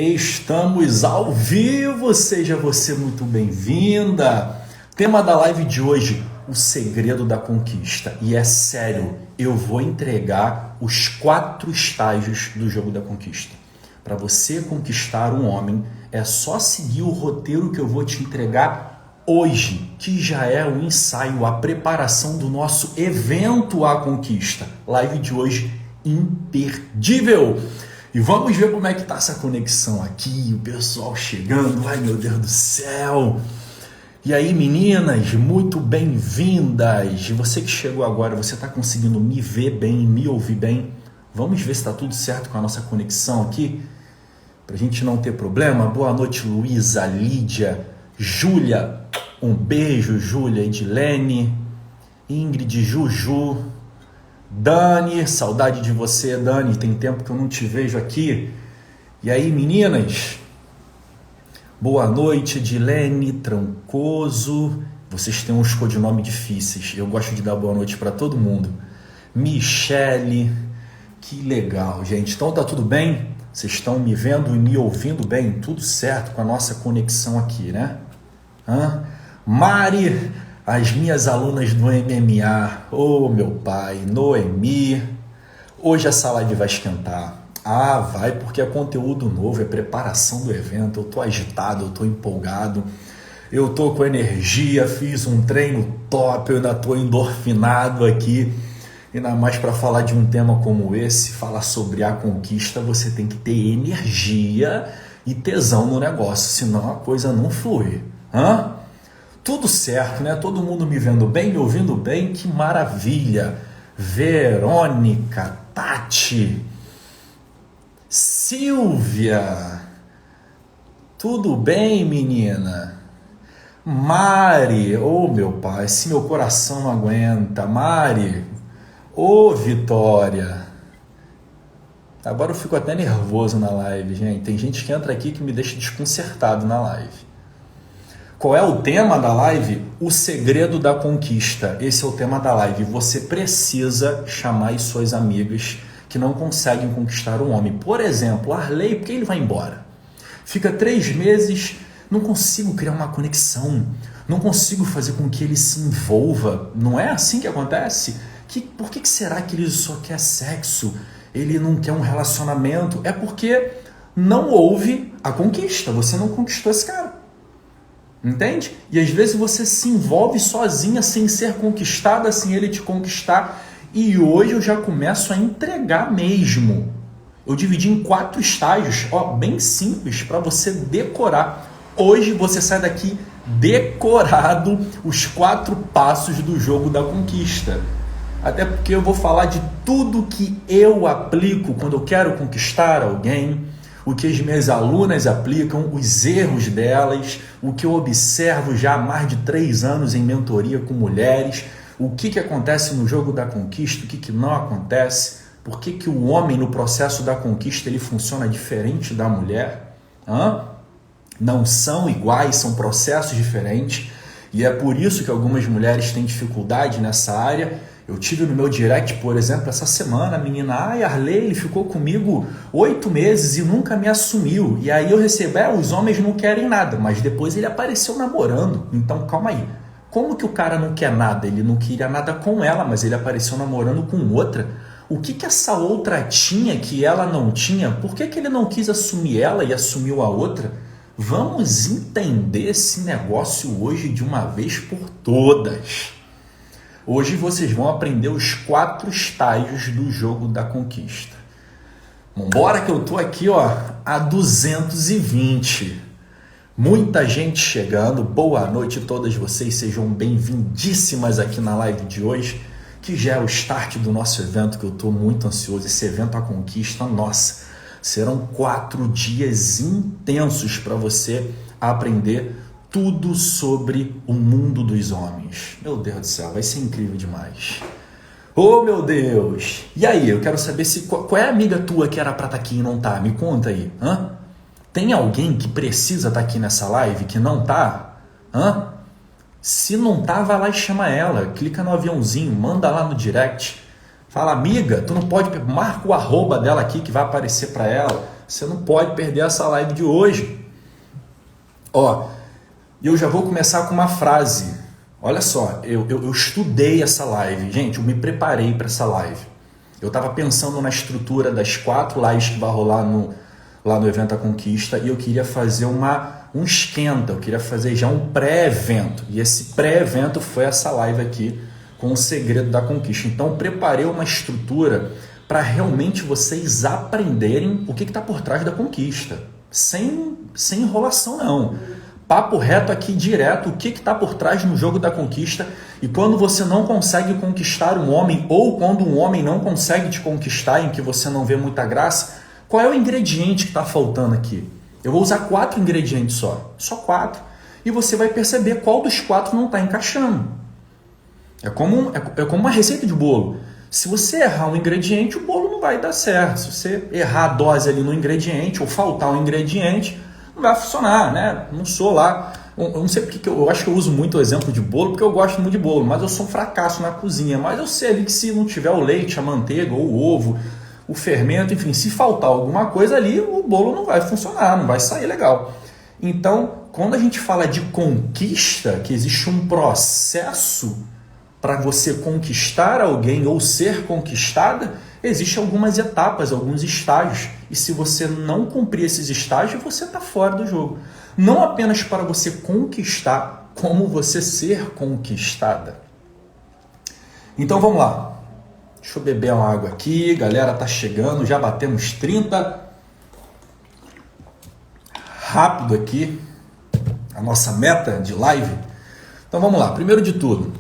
Estamos ao vivo, seja você muito bem-vinda. Tema da live de hoje, o segredo da conquista. E é sério, eu vou entregar os 4 estágios do jogo da conquista. Para você conquistar um homem, é só seguir o roteiro que eu vou te entregar hoje, que já é o ensaio, a preparação do nosso evento à conquista. Live de hoje imperdível. E vamos ver como é que tá essa conexão aqui, o pessoal chegando, ai meu Deus do céu. E aí meninas, muito bem-vindas. Você que chegou agora, você tá conseguindo me ver bem, me ouvir bem? Vamos ver se tá tudo certo com a nossa conexão aqui, pra gente não ter problema. Boa noite, Luísa, Lídia, Júlia, um beijo, Júlia, Edilene, Ingrid, Juju, Dani, saudade de você, Dani, tem tempo que eu não te vejo aqui. E aí, meninas? Boa noite, Edilene, Trancoso. Vocês têm uns codinomes difíceis, eu gosto de dar boa noite para todo mundo. Michele, que legal, gente. Então tá tudo bem? Vocês estão me vendo e me ouvindo bem? Tudo certo com a nossa conexão aqui, né? Mari, as minhas alunas do MMA, meu pai, Noemi, hoje essa live vai esquentar. Vai, porque é conteúdo novo, é preparação do evento, eu tô agitado, eu tô empolgado, eu tô com energia, fiz um treino top, eu ainda tô endorfinado aqui, ainda mais para falar de um tema como esse, falar sobre a conquista, você tem que ter energia e tesão no negócio, senão a coisa não flui, Tudo certo, né? Todo mundo me vendo bem, me ouvindo bem, que maravilha! Verônica, Tati, Silvia, tudo bem, menina? Mari, meu pai, se meu coração não aguenta, Mari, Vitória. Agora eu fico até nervoso na live, gente. Tem gente que entra aqui que me deixa desconcertado na live. Qual é o tema da live? O segredo da conquista. Esse é o tema da live. Você precisa chamar as suas amigas que não conseguem conquistar um homem. Por exemplo, Arley, por que ele vai embora? Fica 3 meses, não consigo criar uma conexão, não consigo fazer com que ele se envolva. Não é assim que acontece? Por que será que ele só quer sexo? Ele não quer um relacionamento? É porque não houve a conquista. Você não conquistou esse cara. Entende? E às vezes você se envolve sozinha sem ser conquistada, sem ele te conquistar. E hoje eu já começo a entregar mesmo. Eu dividi em 4 estágios, bem simples, para você decorar. Hoje você sai daqui decorado os 4 passos do jogo da conquista. Até porque eu vou falar de tudo que eu aplico quando eu quero conquistar alguém, o que as minhas alunas aplicam, os erros delas, o que eu observo já há mais de 3 anos em mentoria com mulheres, o que acontece no jogo da conquista, o que não acontece, por que o homem no processo da conquista ele funciona diferente da mulher, não são iguais, são processos diferentes, e é por isso que algumas mulheres têm dificuldade nessa área. Eu tive no meu direct, por exemplo, essa semana, a menina, Arley, ele ficou comigo 8 meses e nunca me assumiu. E aí eu recebo, os homens não querem nada, mas depois ele apareceu namorando. Então, calma aí. Como que o cara não quer nada? Ele não queria nada com ela, mas ele apareceu namorando com outra. O que essa outra tinha que ela não tinha? Por que ele não quis assumir ela e assumiu a outra? Vamos entender esse negócio hoje de uma vez por todas. Hoje vocês vão aprender os 4 estágios do jogo da conquista. Vambora que eu tô aqui, a 220. Muita gente chegando. Boa noite a todas vocês. Sejam bem-vindíssimas aqui na live de hoje, que já é o start do nosso evento, que eu tô muito ansioso. Esse evento à conquista, nossa, serão 4 dias intensos para você aprender tudo sobre o mundo dos homens. Meu Deus do céu, vai ser incrível demais. Meu Deus! E aí, eu quero saber qual é a amiga tua que era pra estar aqui e não tá? Me conta aí. Tem alguém que precisa estar aqui nessa live que não tá? Se não tá, vai lá e chama ela. Clica no aviãozinho, manda lá no direct. Fala, amiga, tu não pode... Marca o arroba dela aqui que vai aparecer pra ela. Você não pode perder essa live de hoje. Ó, eu já vou começar com uma frase. Olha só, eu estudei essa live. Gente, eu me preparei para essa live. Eu estava pensando na estrutura das 4 lives que vai rolar lá no Evento da Conquista e eu queria fazer um esquenta, eu queria fazer já um pré-evento. E esse pré-evento foi essa live aqui com o segredo da conquista. Então, eu preparei uma estrutura para realmente vocês aprenderem o que está por trás da conquista. Sem enrolação, não. Papo reto aqui, direto, o que está por trás no jogo da conquista. E quando você não consegue conquistar um homem, ou quando um homem não consegue te conquistar, em que você não vê muita graça, qual é o ingrediente que está faltando aqui? Eu vou usar 4 ingredientes só 4. E você vai perceber qual dos 4 não está encaixando. É como uma receita de bolo. Se você errar um ingrediente, o bolo não vai dar certo. Se você errar a dose ali no ingrediente, ou faltar um ingrediente, não vai funcionar, né? Não sou lá... Eu não sei porque eu acho que eu uso muito o exemplo de bolo, porque eu gosto muito de bolo, mas eu sou um fracasso na cozinha. Mas eu sei ali que se não tiver o leite, a manteiga ou o ovo, o fermento, enfim, se faltar alguma coisa ali, o bolo não vai funcionar, não vai sair legal. Então, quando a gente fala de conquista, que existe um processo para você conquistar alguém ou ser conquistada, existem algumas etapas, alguns estágios. E se você não cumprir esses estágios, você está fora do jogo. Não apenas para você conquistar, como você ser conquistada. Então vamos lá. Deixa eu beber uma água aqui. Galera, tá chegando, já batemos 30. Rápido aqui a nossa meta de live. Então vamos lá. Primeiro de tudo,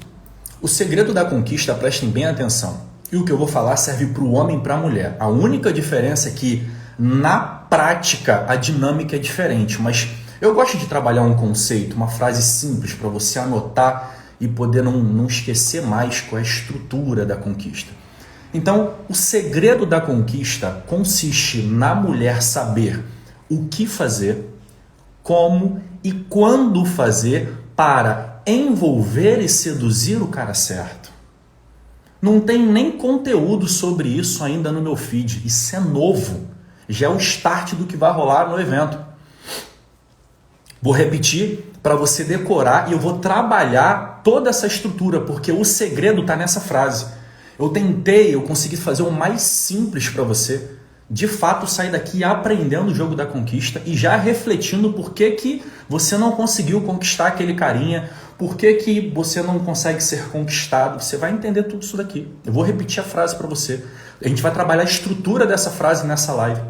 o segredo da conquista, prestem bem atenção. E o que eu vou falar serve para o homem e para a mulher. A única diferença é que, na prática, a dinâmica é diferente. Mas eu gosto de trabalhar um conceito, uma frase simples para você anotar e poder não esquecer mais qual é a estrutura da conquista. Então, o segredo da conquista consiste na mulher saber o que fazer, como e quando fazer para envolver e seduzir o cara certo. Não tem nem conteúdo sobre isso ainda no meu feed. Isso é novo. Já é o start do que vai rolar no evento. Vou repetir para você decorar e eu vou trabalhar toda essa estrutura, porque o segredo está nessa frase. Eu consegui fazer o mais simples para você. De fato, sair daqui aprendendo o jogo da conquista e já refletindo por que você não conseguiu conquistar aquele carinha, por que você não consegue ser conquistado. Você vai entender tudo isso daqui. Eu vou repetir a frase para você. A gente vai trabalhar a estrutura dessa frase nessa live.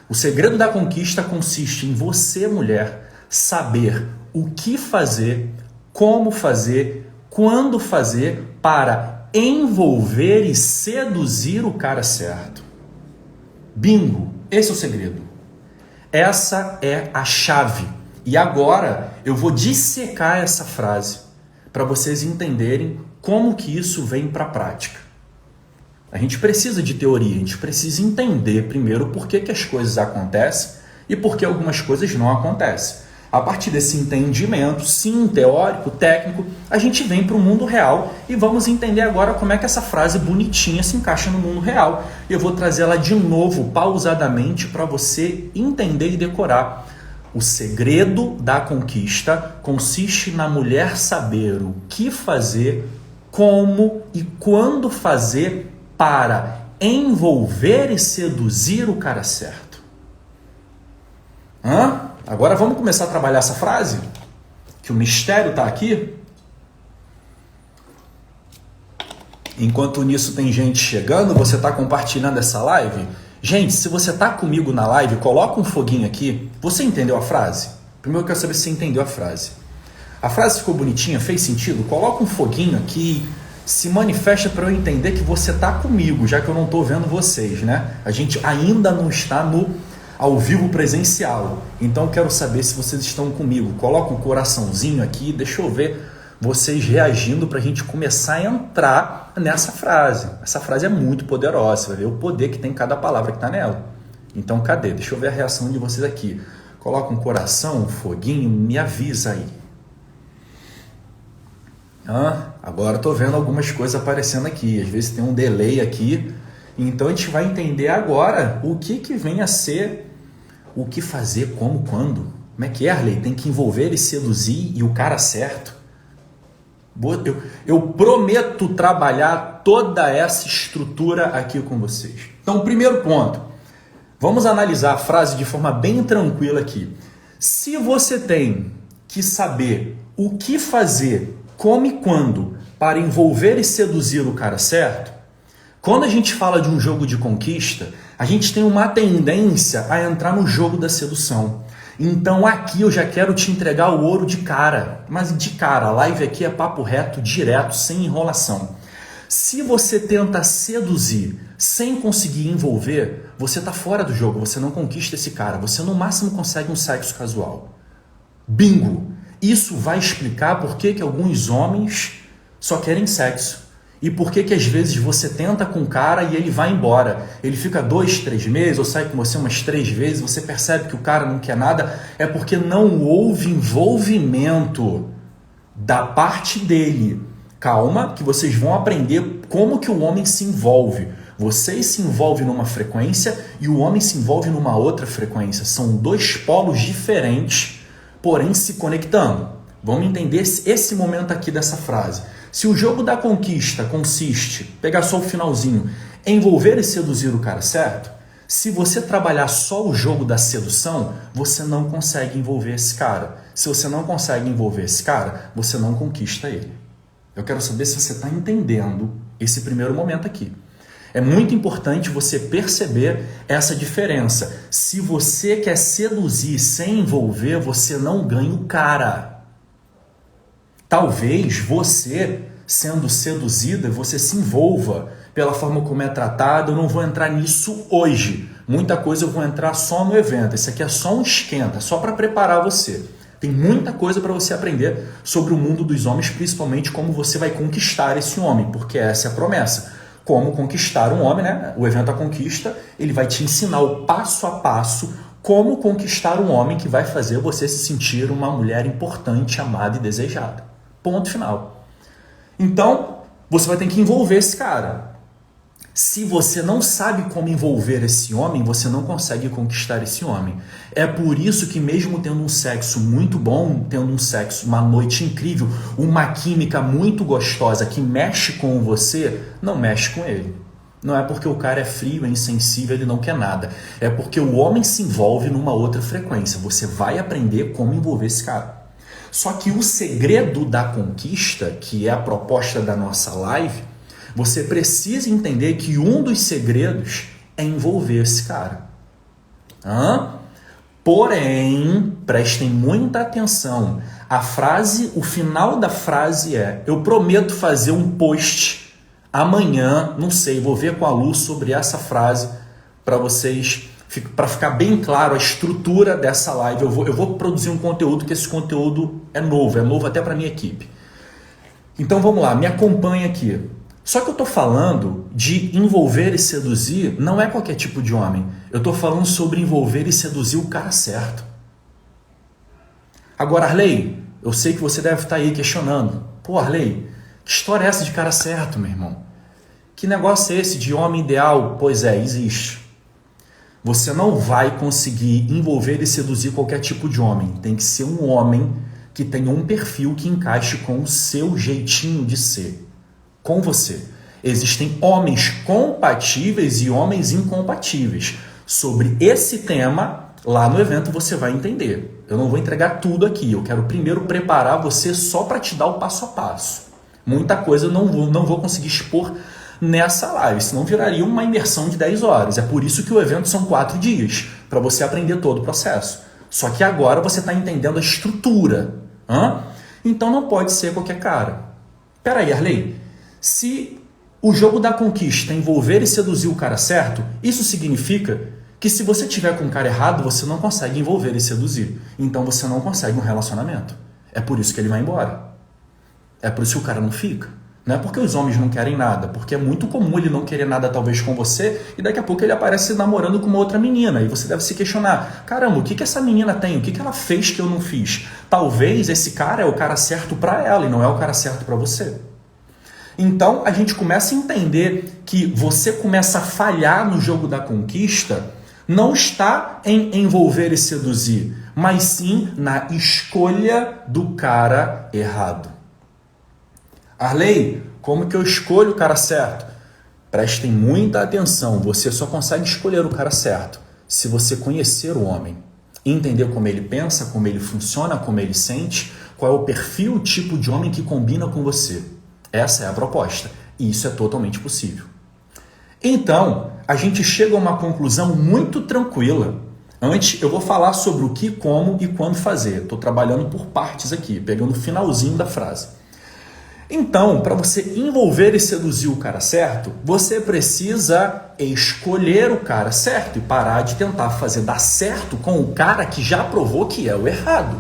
O segredo da conquista consiste em você, mulher, saber o que fazer, como fazer, quando fazer para envolver e seduzir o cara certo. Bingo! Esse é o segredo. Essa é a chave. E agora eu vou dissecar essa frase para vocês entenderem como que isso vem para a prática. A gente precisa de teoria, a gente precisa entender primeiro por que as coisas acontecem e por que algumas coisas não acontecem. A partir desse entendimento, sim, teórico, técnico, a gente vem para o mundo real e vamos entender agora como é que essa frase bonitinha se encaixa no mundo real. Eu vou trazer ela de novo, pausadamente, para você entender e decorar. O segredo da conquista consiste na mulher saber o que fazer, como e quando fazer para envolver e seduzir o cara certo. Agora vamos começar a trabalhar essa frase? Que o mistério está aqui? Enquanto nisso tem gente chegando, você está compartilhando essa live? Gente, se você está comigo na live, coloca um foguinho aqui. Você entendeu a frase? Primeiro eu quero saber se você entendeu a frase. A frase ficou bonitinha? Fez sentido? Coloca um foguinho aqui. Se manifesta para eu entender que você está comigo, já que eu não estou vendo vocês, né? A gente ainda não está ao vivo presencial. Então eu quero saber se vocês estão comigo. Coloca um coraçãozinho aqui, deixa eu ver vocês reagindo para a gente começar a entrar nessa frase. Essa frase é muito poderosa, você vai ver o poder que tem cada palavra que está nela. Então cadê? Deixa eu ver a reação de vocês aqui. Coloca um coração, um foguinho, me avisa aí. Agora estou vendo algumas coisas aparecendo aqui. Às vezes tem um delay aqui. Então a gente vai entender agora o que vem a ser O que fazer, como, quando? Como é que é, Arley? Tem que envolver e seduzir e o cara certo? Eu prometo trabalhar toda essa estrutura aqui com vocês. Então, primeiro ponto. Vamos analisar a frase de forma bem tranquila aqui. Se você tem que saber o que fazer, como e quando para envolver e seduzir o cara certo, quando a gente fala de um jogo de conquista, a gente tem uma tendência a entrar no jogo da sedução. Então aqui eu já quero te entregar o ouro de cara, mas de cara, a live aqui é papo reto, direto, sem enrolação. Se você tenta seduzir sem conseguir envolver, você está fora do jogo, você não conquista esse cara, você no máximo consegue um sexo casual. Bingo! Isso vai explicar por que alguns homens só querem sexo. E por que às vezes você tenta com o cara e ele vai embora. Ele fica 2, 3 meses ou sai com você umas 3 vezes, você percebe que o cara não quer nada, é porque não houve envolvimento da parte dele. Calma, que vocês vão aprender como que o homem se envolve. Vocês se envolvem numa frequência e o homem se envolve numa outra frequência. São 2 polos diferentes, porém se conectando. Vamos entender esse momento aqui dessa frase. Se o jogo da conquista consiste, pegar só o finalzinho, envolver e seduzir o cara certo, se você trabalhar só o jogo da sedução, você não consegue envolver esse cara. Se você não consegue envolver esse cara, você não conquista ele. Eu quero saber se você está entendendo esse primeiro momento aqui. É muito importante você perceber essa diferença. Se você quer seduzir sem envolver, você não ganha o cara. Talvez você, sendo seduzida, você se envolva pela forma como é tratado. Eu não vou entrar nisso hoje. Muita coisa eu vou entrar só no evento. Esse aqui é só um esquenta, só para preparar você. Tem muita coisa para você aprender sobre o mundo dos homens, principalmente como você vai conquistar esse homem, porque essa é a promessa. Como conquistar um homem, né? O evento A Conquista, ele vai te ensinar o passo a passo como conquistar um homem que vai fazer você se sentir uma mulher importante, amada e desejada. Ponto final. Então, você vai ter que envolver esse cara. Se você não sabe como envolver esse homem, você não consegue conquistar esse homem. É por isso que mesmo tendo um sexo muito bom, tendo um sexo, uma noite incrível, uma química muito gostosa que mexe com você, não mexe com ele. Não é porque o cara é frio, é insensível, ele não quer nada. É porque o homem se envolve numa outra frequência. Você vai aprender como envolver esse cara. Só que o segredo da conquista, que é a proposta da nossa live, você precisa entender que um dos segredos é envolver esse cara. Porém, prestem muita atenção. A frase, o final da frase é: eu prometo fazer um post amanhã, não sei, vou ver com a Lu sobre essa frase para vocês, para ficar bem claro a estrutura dessa live. Eu vou produzir um conteúdo, que esse conteúdo é novo até para minha equipe. Então vamos lá, me acompanha aqui. Só que eu estou falando de envolver e seduzir, não é qualquer tipo de homem. Eu estou falando sobre envolver e seduzir o cara certo. Agora, Arley, eu sei que você deve estar aí questionando. Pô, Arley, que história é essa de cara certo, meu irmão? Que negócio é esse de homem ideal? Pois é, existe. Você não vai conseguir envolver e seduzir qualquer tipo de homem. Tem que ser um homem que tenha um perfil que encaixe com o seu jeitinho de ser. Com você. Existem homens compatíveis e homens incompatíveis. Sobre esse tema, lá no evento você vai entender. Eu não vou entregar tudo aqui. Eu quero primeiro preparar você só para te dar o passo a passo. Muita coisa eu não vou conseguir expor nessa live, senão viraria uma imersão de 10 horas. É por isso que o evento são 4 dias, para você aprender todo o processo. Só que agora você está entendendo a estrutura. Então não pode ser qualquer cara. Peraí, Arley, se o jogo da conquista é envolver e seduzir o cara certo, isso significa que se você tiver com o cara errado, você não consegue envolver e seduzir. Então você não consegue um relacionamento. É por isso que ele vai embora. É por isso que o cara não fica. Não é porque os homens não querem nada, porque é muito comum ele não querer nada talvez com você e daqui a pouco ele aparece namorando com uma outra menina e você deve se questionar: caramba, o que essa menina tem? O que ela fez que eu não fiz? Talvez esse cara é o cara certo para ela e não é o cara certo para você. Então a gente começa a entender que você começa a falhar no jogo da conquista não está em envolver e seduzir, mas sim na escolha do cara errado. Arley, como que eu escolho o cara certo? Prestem muita atenção, você só consegue escolher o cara certo se você conhecer o homem, entender como ele pensa, como ele funciona, como ele sente, qual é o perfil, o tipo de homem que combina com você. Essa é a proposta e isso é totalmente possível. Então, a gente chega a uma conclusão muito tranquila. Antes, eu vou falar sobre o que, como e quando fazer. Estou trabalhando por partes aqui, pegando o finalzinho da frase. Então, para você envolver e seduzir o cara certo, você precisa escolher o cara certo e parar de tentar fazer dar certo com o cara que já provou que é o errado.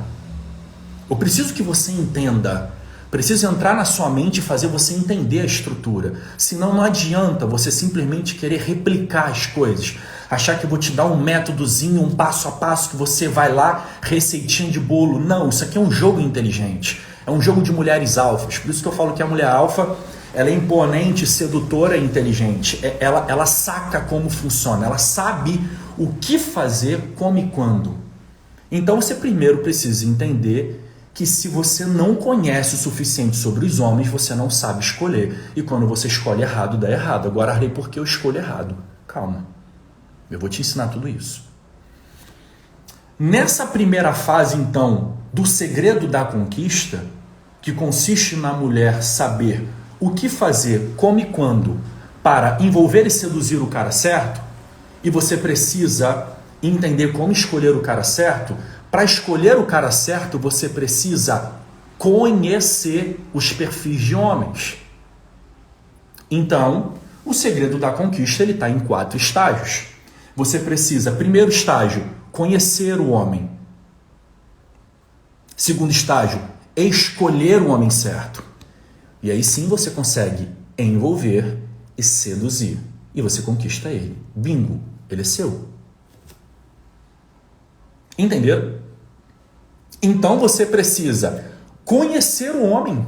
Eu preciso que você entenda. Preciso entrar na sua mente e fazer você entender a estrutura. Senão não adianta você simplesmente querer replicar as coisas. Achar que eu vou te dar um métodozinho, um passo a passo que você vai lá, receitinha de bolo. Não, isso aqui é um jogo inteligente. É um jogo de mulheres alfas. Por isso que eu falo que a mulher alfa, ela é imponente, sedutora e inteligente. Ela saca como funciona. Ela sabe o que fazer, como e quando. Então você primeiro precisa entender que se você não conhece o suficiente sobre os homens, você não sabe escolher. E quando você escolhe errado, dá errado. Agora, Arley, por que eu escolho errado? Calma. Eu vou te ensinar tudo isso. Nessa primeira fase, então, do segredo da conquista, que consiste na mulher saber o que fazer, como e quando, para envolver e seduzir o cara certo, e você precisa entender como escolher o cara certo. Para escolher o cara certo, você precisa conhecer os perfis de homens. Então, o segredo da conquista está em 4 estágios. Você precisa, primeiro estágio, conhecer o homem. Segundo estágio, escolher o homem certo. E aí sim você consegue envolver e seduzir. E você conquista ele. Bingo, ele é seu. Entenderam? Então você precisa conhecer o homem.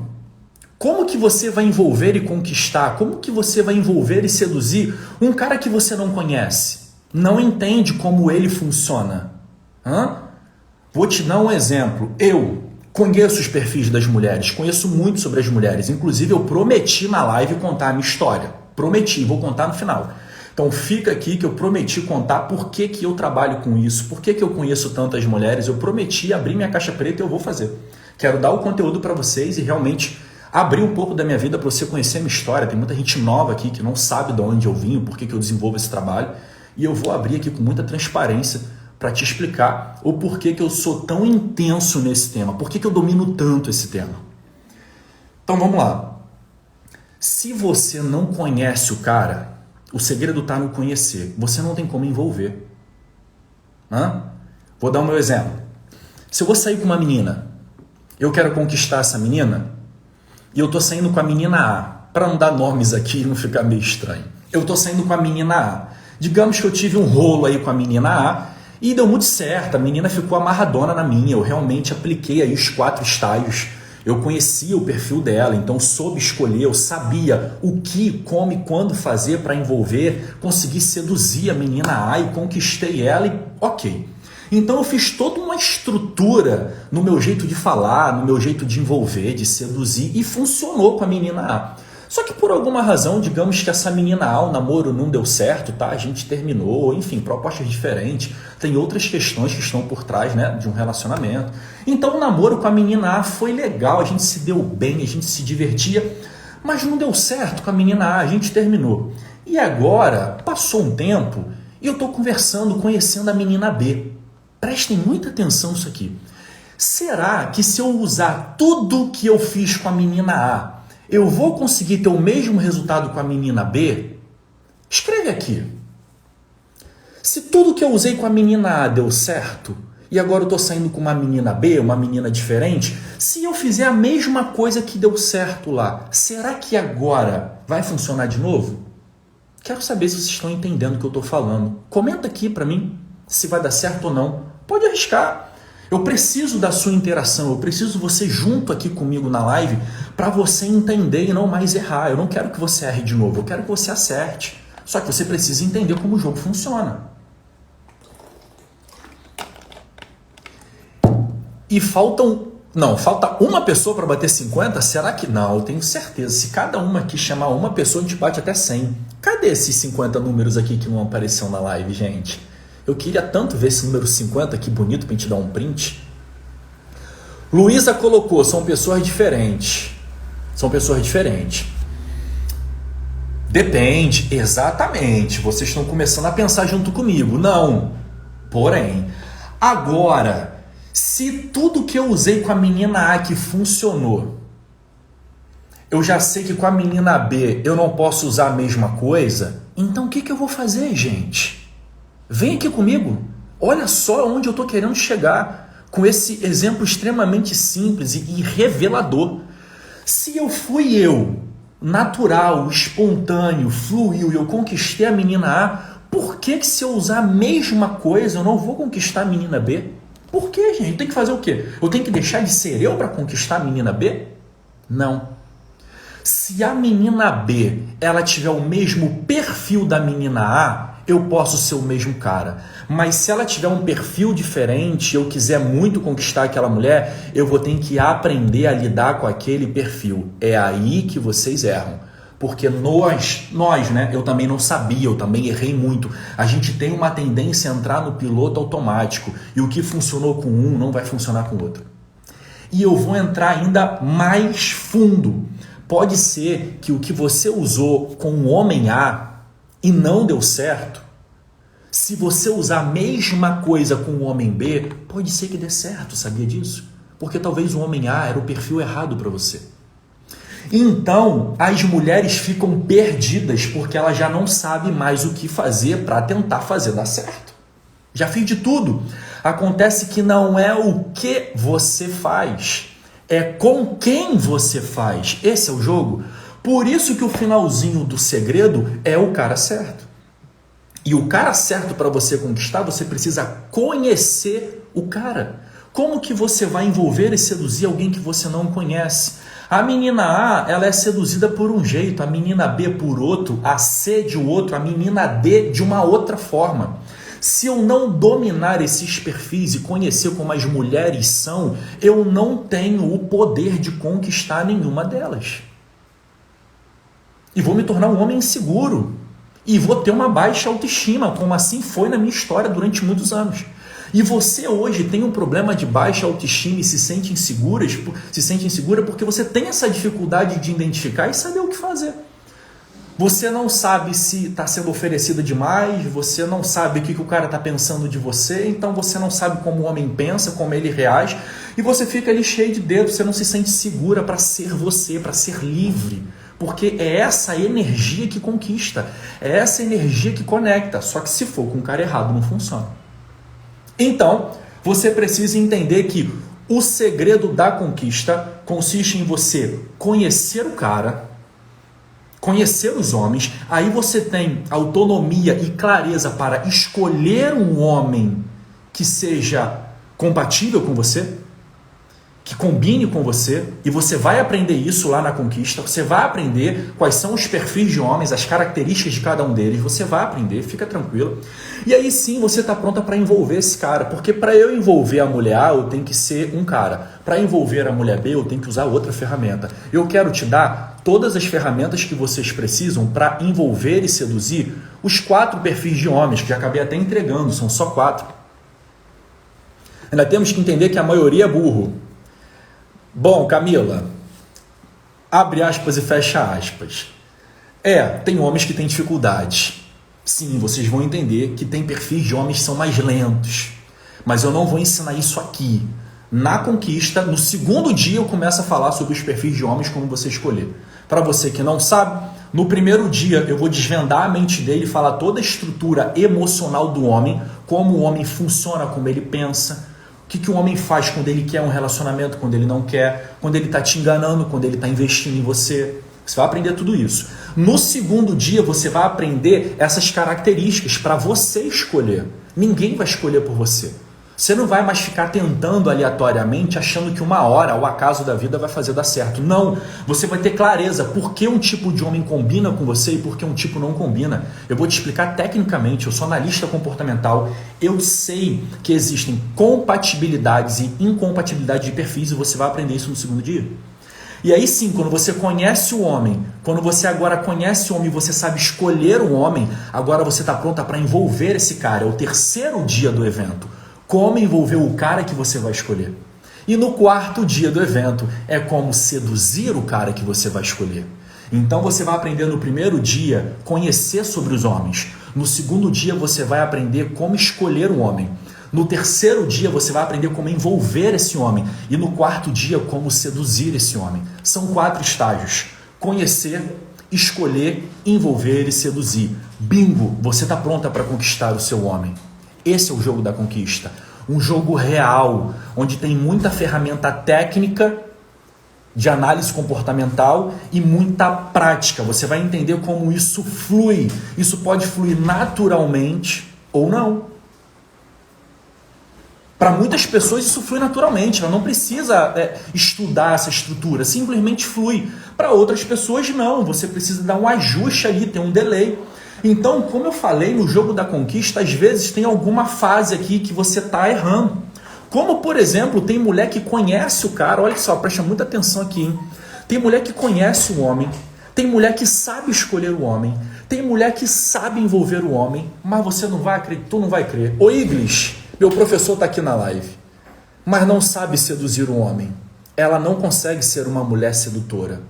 Como que você vai envolver e conquistar? Como que você vai envolver e seduzir um cara que você não conhece? Não entende como ele funciona? Vou te dar um exemplo. Eu conheço os perfis das mulheres, conheço muito sobre as mulheres. Inclusive eu prometi na live contar a minha história. Prometi, vou contar no final. Então fica aqui que eu prometi contar por que eu trabalho com isso, por que eu conheço tantas mulheres. Eu prometi abrir minha caixa preta e eu vou fazer. Quero dar o conteúdo para vocês e realmente abrir um pouco da minha vida para você conhecer a minha história. Tem muita gente nova aqui que não sabe de onde eu vim, por que eu desenvolvo esse trabalho. E eu vou abrir aqui com muita transparência para te explicar o porquê que eu sou tão intenso nesse tema, por que eu domino tanto esse tema. Então vamos lá. Se você não conhece o cara, o segredo está no conhecer. Você não tem como envolver. Vou dar o meu exemplo. Se eu vou sair com uma menina, eu quero conquistar essa menina, e eu estou saindo com a menina A, para não dar nomes aqui e não ficar meio estranho. Eu estou saindo com a menina A. Digamos que eu tive um rolo aí com a menina A, e deu muito certo, a menina ficou amarradona na minha, eu realmente apliquei aí os 4 estágios. Eu conhecia o perfil dela, então soube escolher, eu sabia o que, como e quando fazer para envolver, consegui seduzir a menina A e conquistei ela e ok. Então eu fiz toda uma estrutura no meu jeito de falar, no meu jeito de envolver, de seduzir e funcionou com a menina A. Só que por alguma razão, digamos que essa menina A, o namoro não deu certo, tá? A gente terminou, enfim, propostas diferentes. Tem outras questões que estão por trás, né, de um relacionamento. Então o namoro com a menina A foi legal, a gente se deu bem, a gente se divertia, mas não deu certo com a menina A, a gente terminou. E agora, passou um tempo e eu tô conversando, conhecendo a menina B. Prestem muita atenção nisso aqui. Será que se eu usar tudo que eu fiz com a menina A, eu vou conseguir ter o mesmo resultado com a menina B? Escreve aqui. Se tudo que eu usei com a menina A deu certo, e agora eu estou saindo com uma menina B, uma menina diferente, se eu fizer a mesma coisa que deu certo lá, será que agora vai funcionar de novo? Quero saber se vocês estão entendendo o que eu estou falando. Comenta aqui para mim se vai dar certo ou não. Pode arriscar. Eu preciso da sua interação, eu preciso você junto aqui comigo na live para você entender e não mais errar. Eu não quero que você erre de novo, eu quero que você acerte. Só que você precisa entender como o jogo funciona. E falta uma pessoa para bater 50? Será que não? Eu tenho certeza. Se cada uma aqui chamar uma pessoa, a gente bate até 100. Cadê esses 50 números aqui que não apareceram na live, gente? Eu queria tanto ver esse número 50 aqui bonito para a gente dar um print. Luísa colocou, são pessoas diferentes. São pessoas diferentes. Depende, exatamente. Vocês estão começando a pensar junto comigo. Não. Porém, agora... Se tudo que eu usei com a menina A que funcionou, eu já sei que com a menina B eu não posso usar a mesma coisa, então o que eu vou fazer, gente? Vem aqui comigo. Olha só onde eu estou querendo chegar com esse exemplo extremamente simples e revelador. Se eu fui natural, espontâneo, fluiu e eu conquistei a menina A, por que se eu usar a mesma coisa eu não vou conquistar a menina B? Por quê, gente? Eu tenho que fazer o quê? Eu tenho que deixar de ser eu para conquistar a menina B? Não. Se a menina B ela tiver o mesmo perfil da menina A, eu posso ser o mesmo cara. Mas se ela tiver um perfil diferente, eu quiser muito conquistar aquela mulher, eu vou ter que aprender a lidar com aquele perfil. É aí que vocês erram. Porque nós, né? Eu também não sabia, eu também errei muito. A gente tem uma tendência a entrar no piloto automático. E o que funcionou com um não vai funcionar com o outro. E eu vou entrar ainda mais fundo. Pode ser que o que você usou com o homem A e não deu certo, se você usar a mesma coisa com o homem B, pode ser que dê certo, sabia disso? Porque talvez o homem A era o perfil errado para você. Então, as mulheres ficam perdidas porque elas já não sabem mais o que fazer para tentar fazer dar certo. Já fiz de tudo. Acontece que não é o que você faz, é com quem você faz. Esse é o jogo. Por isso que o finalzinho do segredo é o cara certo. E o cara certo para você conquistar, você precisa conhecer o cara. Como que você vai envolver e seduzir alguém que você não conhece? A menina A, ela é seduzida por um jeito, a menina B por outro, a C de outro, a menina D de uma outra forma. Se eu não dominar esses perfis e conhecer como as mulheres são, eu não tenho o poder de conquistar nenhuma delas. E vou me tornar um homem inseguro. E vou ter uma baixa autoestima, como assim foi na minha história durante muitos anos. E você hoje tem um problema de baixa autoestima e se sente insegura porque você tem essa dificuldade de identificar e saber o que fazer. Você não sabe se está sendo oferecida demais, você não sabe o que o cara está pensando de você, então você não sabe como o homem pensa, como ele reage, e você fica ali cheio de dedos, você não se sente segura para ser você, para ser livre. Porque é essa energia que conquista, é essa energia que conecta, só que se for com o cara errado não funciona. Então, você precisa entender que o segredo da conquista consiste em você conhecer o cara, conhecer os homens, aí você tem autonomia e clareza para escolher um homem que seja compatível com você, que combine com você, e você vai aprender isso lá na conquista, você vai aprender quais são os perfis de homens, as características de cada um deles, você vai aprender, fica tranquilo. E aí sim você está pronta para envolver esse cara, porque para eu envolver a mulher A, eu tenho que ser um cara. Para envolver a mulher B, eu tenho que usar outra ferramenta. Eu quero te dar todas as ferramentas que vocês precisam para envolver e seduzir os 4 perfis de homens, que já acabei até entregando, são só 4. Ainda temos que entender que a maioria é burro. Bom, Camila, abre aspas e fecha aspas. Tem homens que têm dificuldades. Sim, vocês vão entender que tem perfis de homens que são mais lentos. Mas eu não vou ensinar isso aqui. Na conquista, no segundo dia eu começo a falar sobre os perfis de homens, como você escolher. Para você que não sabe, no primeiro dia eu vou desvendar a mente dele e falar toda a estrutura emocional do homem, como o homem funciona, como ele pensa, o que o homem faz quando ele quer um relacionamento, quando ele não quer, quando ele está te enganando, quando ele está investindo em você. Você vai aprender tudo isso. No segundo dia, você vai aprender essas características para você escolher. Ninguém vai escolher por você. Você não vai mais ficar tentando aleatoriamente, achando que uma hora o acaso da vida vai fazer dar certo. Não, você vai ter clareza por que um tipo de homem combina com você e por que um tipo não combina. Eu vou te explicar tecnicamente, eu sou analista comportamental, eu sei que existem compatibilidades e incompatibilidades de perfis e você vai aprender isso no segundo dia. E aí sim, quando você conhece o homem, quando você agora conhece o homem e você sabe escolher o homem, agora você está pronta para envolver esse cara. É o terceiro dia do evento. Como envolver o cara que você vai escolher. E no quarto dia do evento é como seduzir o cara que você vai escolher. Então você vai aprender no primeiro dia conhecer sobre os homens. No segundo dia você vai aprender como escolher um homem. No terceiro dia você vai aprender como envolver esse homem. E no quarto dia como seduzir esse homem. São 4 estágios. Conhecer, escolher, envolver e seduzir. Bingo! Você está pronta para conquistar o seu homem. Esse é o jogo da conquista. Um jogo real, onde tem muita ferramenta técnica de análise comportamental e muita prática. Você vai entender como isso flui. Isso pode fluir naturalmente ou não. Para muitas pessoas isso flui naturalmente, ela não precisa estudar essa estrutura, simplesmente flui. Para outras pessoas não, você precisa dar um ajuste ali, tem um delay. Então, como eu falei, no jogo da conquista, às vezes tem alguma fase aqui que você está errando. Como, por exemplo, tem mulher que conhece o cara, olha só, presta muita atenção aqui, hein? Tem mulher que conhece o homem, tem mulher que sabe escolher o homem, tem mulher que sabe envolver o homem, mas você não vai acreditar, tu não vai crer. Ô Iglis, meu professor está aqui na live, mas não sabe seduzir um homem. Ela não consegue ser uma mulher sedutora.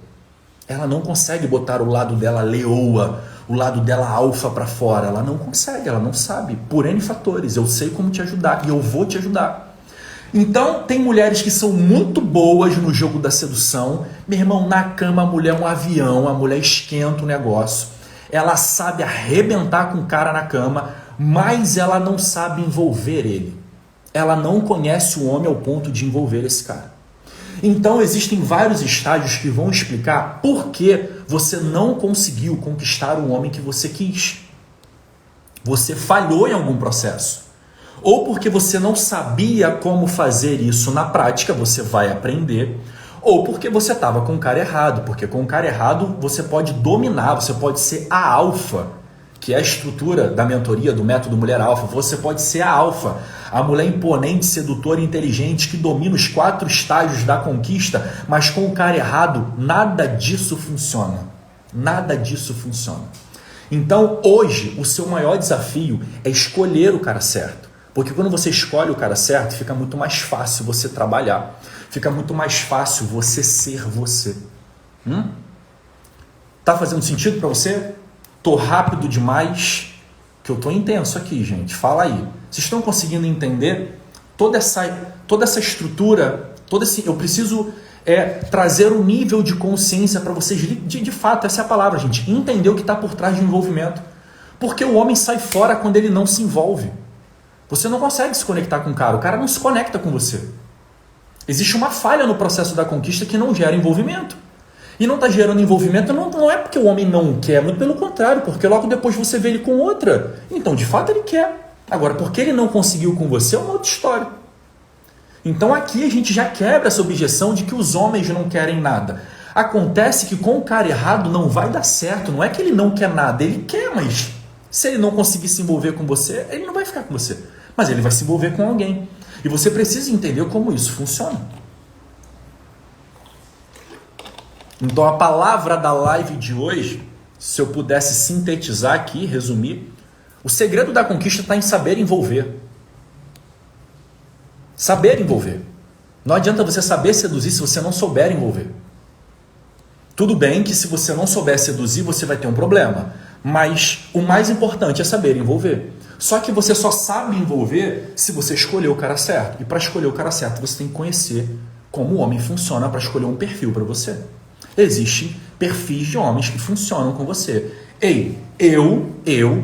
Ela não consegue botar o lado dela leoa, o lado dela alfa para fora. Ela não consegue, ela não sabe. Por N fatores. Eu sei como te ajudar e eu vou te ajudar. Então, tem mulheres que são muito boas no jogo da sedução. Meu irmão, na cama a mulher é um avião, a mulher esquenta o negócio. Ela sabe arrebentar com o cara na cama, mas ela não sabe envolver ele. Ela não conhece o homem ao ponto de envolver esse cara. Então existem vários estágios que vão explicar por que você não conseguiu conquistar o homem que você quis. Você falhou em algum processo. Ou porque você não sabia como fazer isso na prática, você vai aprender. Ou porque você estava com o cara errado. Porque com o cara errado você pode dominar, você pode ser a alfa, que é a estrutura da mentoria do método Mulher Alfa. Você pode ser a alfa, a mulher imponente, sedutora e inteligente que domina os 4 estágios da conquista, mas com o cara errado, nada disso funciona. Nada disso funciona. Então, hoje, o seu maior desafio é escolher o cara certo. Porque quando você escolhe o cara certo, fica muito mais fácil você trabalhar. Fica muito mais fácil você ser você. Tá fazendo sentido para você? Tô rápido demais? Que eu tô intenso aqui, gente. Fala aí. Vocês estão conseguindo entender toda essa estrutura? Eu preciso trazer um nível de consciência para vocês. De fato, essa é a palavra, gente. Entender o que está por trás do envolvimento. Porque o homem sai fora quando ele não se envolve. Você não consegue se conectar com o cara não se conecta com você. Existe uma falha no processo da conquista que não gera envolvimento. E não está gerando envolvimento não é porque o homem não quer, mas pelo contrário, porque logo depois você vê ele com outra. Então, de fato, ele quer. Agora, porque ele não conseguiu com você é uma outra história. Então, aqui a gente já quebra essa objeção de que os homens não querem nada. Acontece que com o cara errado não vai dar certo. Não é que ele não quer nada, ele quer, mas se ele não conseguir se envolver com você, ele não vai ficar com você. Mas ele vai se envolver com alguém. E você precisa entender como isso funciona. Então a palavra da live de hoje, se eu pudesse sintetizar aqui, resumir, o segredo da conquista está em saber envolver. Saber envolver. Não adianta você saber seduzir se você não souber envolver. Tudo bem que se você não souber seduzir, você vai ter um problema. Mas o mais importante é saber envolver. Só que você só sabe envolver se você escolher o cara certo. E para escolher o cara certo, você tem que conhecer como o homem funciona para escolher um perfil para você. Existem perfis de homens que funcionam com você. Eu,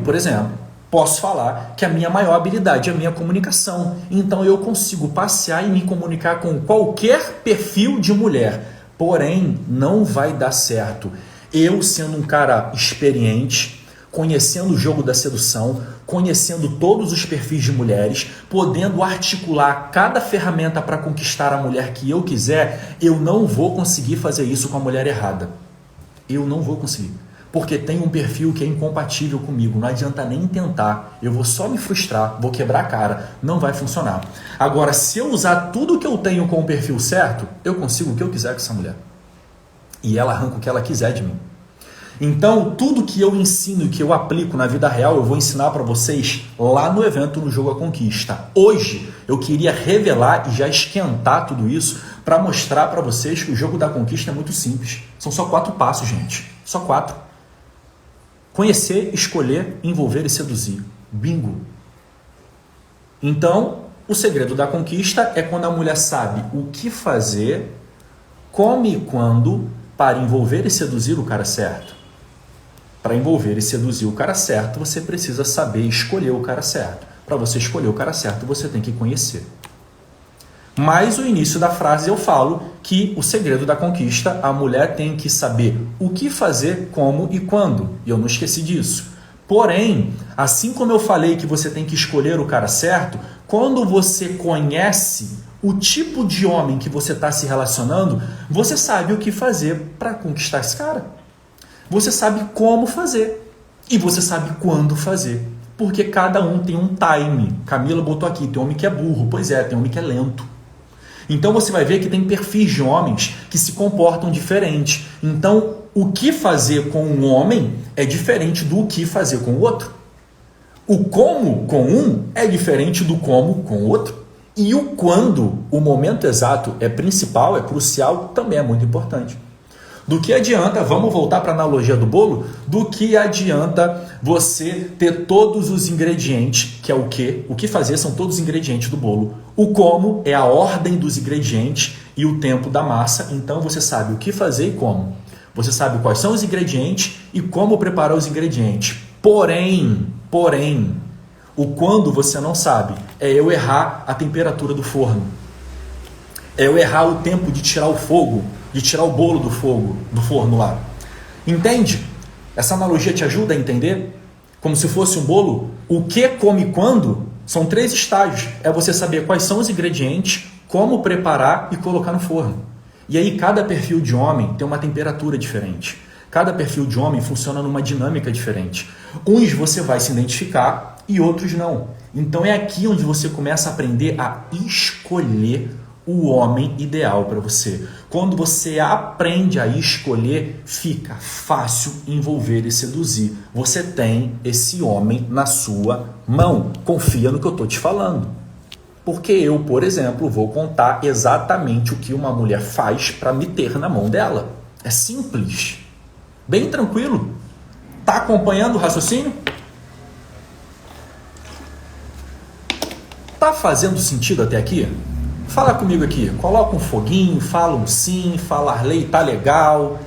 por exemplo, posso falar que a minha maior habilidade é a minha comunicação. Então eu consigo passear e me comunicar com qualquer perfil de mulher. Porém, não vai dar certo. Eu, sendo um cara experiente, conhecendo o jogo da sedução, conhecendo todos os perfis de mulheres, podendo articular cada ferramenta para conquistar a mulher que eu quiser, eu não vou conseguir fazer isso com a mulher errada. Eu não vou conseguir. Porque tem um perfil que é incompatível comigo, não adianta nem tentar, eu vou só me frustrar, vou quebrar a cara, não vai funcionar. Agora, se eu usar tudo que eu tenho com o perfil certo, eu consigo o que eu quiser com essa mulher. E ela arranca o que ela quiser de mim. Então, tudo que eu ensino e que eu aplico na vida real, eu vou ensinar para vocês lá no evento no Jogo à Conquista. Hoje, eu queria revelar e já esquentar tudo isso para mostrar para vocês que o Jogo da Conquista é muito simples. São só 4 passos, gente. Só 4. Conhecer, escolher, envolver e seduzir. Bingo. Então, o segredo da conquista é quando a mulher sabe o que fazer, como e quando para envolver e seduzir o cara certo. Para envolver e seduzir o cara certo, você precisa saber escolher o cara certo. Para você escolher o cara certo, você tem que conhecer. Mas no início da frase eu falo que o segredo da conquista, a mulher tem que saber o que fazer, como e quando. E eu não esqueci disso. Porém, assim como eu falei que você tem que escolher o cara certo, quando você conhece o tipo de homem que você está se relacionando, você sabe o que fazer para conquistar esse cara. Você sabe como fazer e você sabe quando fazer. Porque cada um tem um time. Camila botou aqui, tem homem que é burro. Pois é, tem homem que é lento. Então você vai ver que tem perfis de homens que se comportam diferente. Então, o que fazer com um homem é diferente do que fazer com o outro. O como com um é diferente do como com o outro. E o quando, o momento exato, é principal, é crucial, também é muito importante. Do que adianta, vamos voltar para a analogia do bolo, do que adianta você ter todos os ingredientes, que é o quê? O que fazer são todos os ingredientes do bolo. O como é a ordem dos ingredientes e o tempo da massa, então você sabe o que fazer e como. Você sabe quais são os ingredientes e como preparar os ingredientes. Porém, o quando você não sabe, é eu errar a temperatura do forno. É eu errar o tempo de tirar o fogo, de tirar o bolo do forno lá. Entende? Essa analogia te ajuda a entender? Como se fosse um bolo, o que, como e quando são 3 estágios. É você saber quais são os ingredientes, como preparar e colocar no forno. E aí cada perfil de homem tem uma temperatura diferente. Cada perfil de homem funciona numa dinâmica diferente. Uns você vai se identificar e outros não. Então é aqui onde você começa a aprender a escolher o homem ideal para você. Quando você aprende a escolher, fica fácil envolver e seduzir. Você tem esse homem na sua mão. Confia no que eu estou te falando. Porque eu, por exemplo, vou contar exatamente o que uma mulher faz para me ter na mão dela. É simples. Bem tranquilo. Tá acompanhando o raciocínio? Tá fazendo sentido até aqui? Fala comigo aqui, coloca um foguinho, fala um sim, fala Arley, tá legal,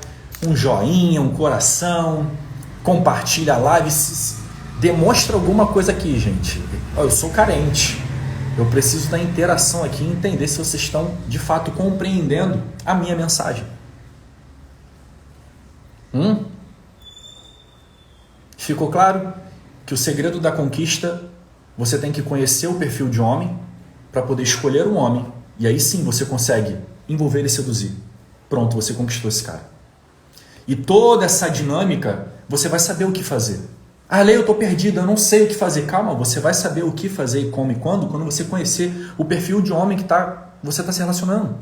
um joinha, um coração, compartilha a live, demonstra alguma coisa aqui, gente. Eu sou carente, eu preciso da interação aqui e entender se vocês estão de fato compreendendo a minha mensagem. Ficou claro que o segredo da conquista, você tem que conhecer o perfil de homem para poder escolher um homem, e aí sim você consegue envolver e seduzir. Pronto, você conquistou esse cara. E toda essa dinâmica, você vai saber o que fazer. Ah, Lei, eu estou perdido, eu não sei o que fazer. Calma, você vai saber o que fazer e como e quando você conhecer o perfil de homem que você está se relacionando.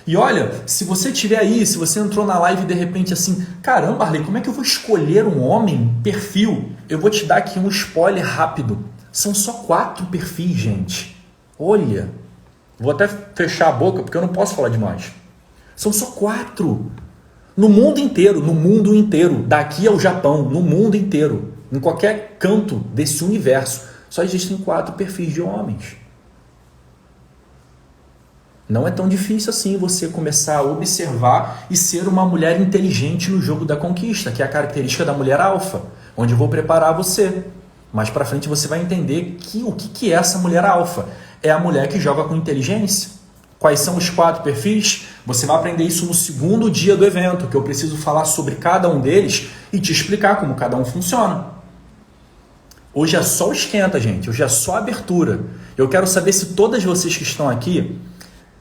E olha, se você tiver aí, se você entrou na live e de repente assim, caramba, Arley, como é que eu vou escolher um homem, perfil? Eu vou te dar aqui um spoiler rápido. São só 4 perfis, gente. Olha, vou até fechar a boca porque eu não posso falar demais. São só 4. No mundo inteiro, daqui ao Japão, no mundo inteiro, em qualquer canto desse universo, só existem 4 perfis de homens. Não é tão difícil assim você começar a observar e ser uma mulher inteligente no jogo da conquista, que é a característica da mulher alfa, onde eu vou preparar você. Mais pra frente você vai entender o que é essa mulher alfa. É a mulher que joga com inteligência. Quais são os 4 perfis? Você vai aprender isso no 2º dia do evento, que eu preciso falar sobre cada um deles e te explicar como cada um funciona. Hoje é só o esquenta, gente. Hoje é só a abertura. Eu quero saber se todas vocês que estão aqui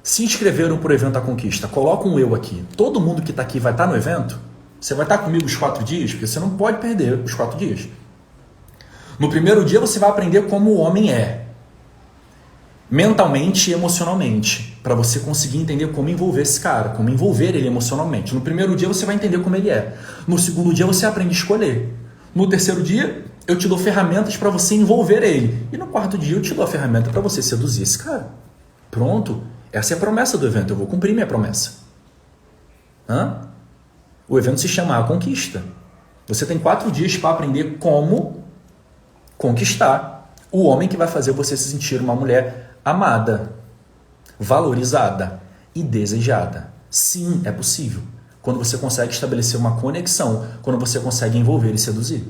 se inscreveram para o evento da Conquista. Coloca um eu aqui. Todo mundo que está aqui vai estar no evento? Você vai estar comigo os 4 dias? Porque você não pode perder os 4 dias. No primeiro dia você vai aprender como o homem é. Mentalmente e emocionalmente. Para você conseguir entender como envolver esse cara. Como envolver ele emocionalmente. No primeiro dia você vai entender como ele é. No segundo dia você aprende a escolher. No terceiro dia eu te dou ferramentas para você envolver ele. E no quarto dia eu te dou a ferramenta para você seduzir esse cara. Pronto. Essa é a promessa do evento. Eu vou cumprir minha promessa. O evento se chama A Conquista. Você tem 4 dias para aprender como conquistar o homem que vai fazer você se sentir uma mulher amada, valorizada e desejada. Sim, é possível. Quando você consegue estabelecer uma conexão, quando você consegue envolver e seduzir.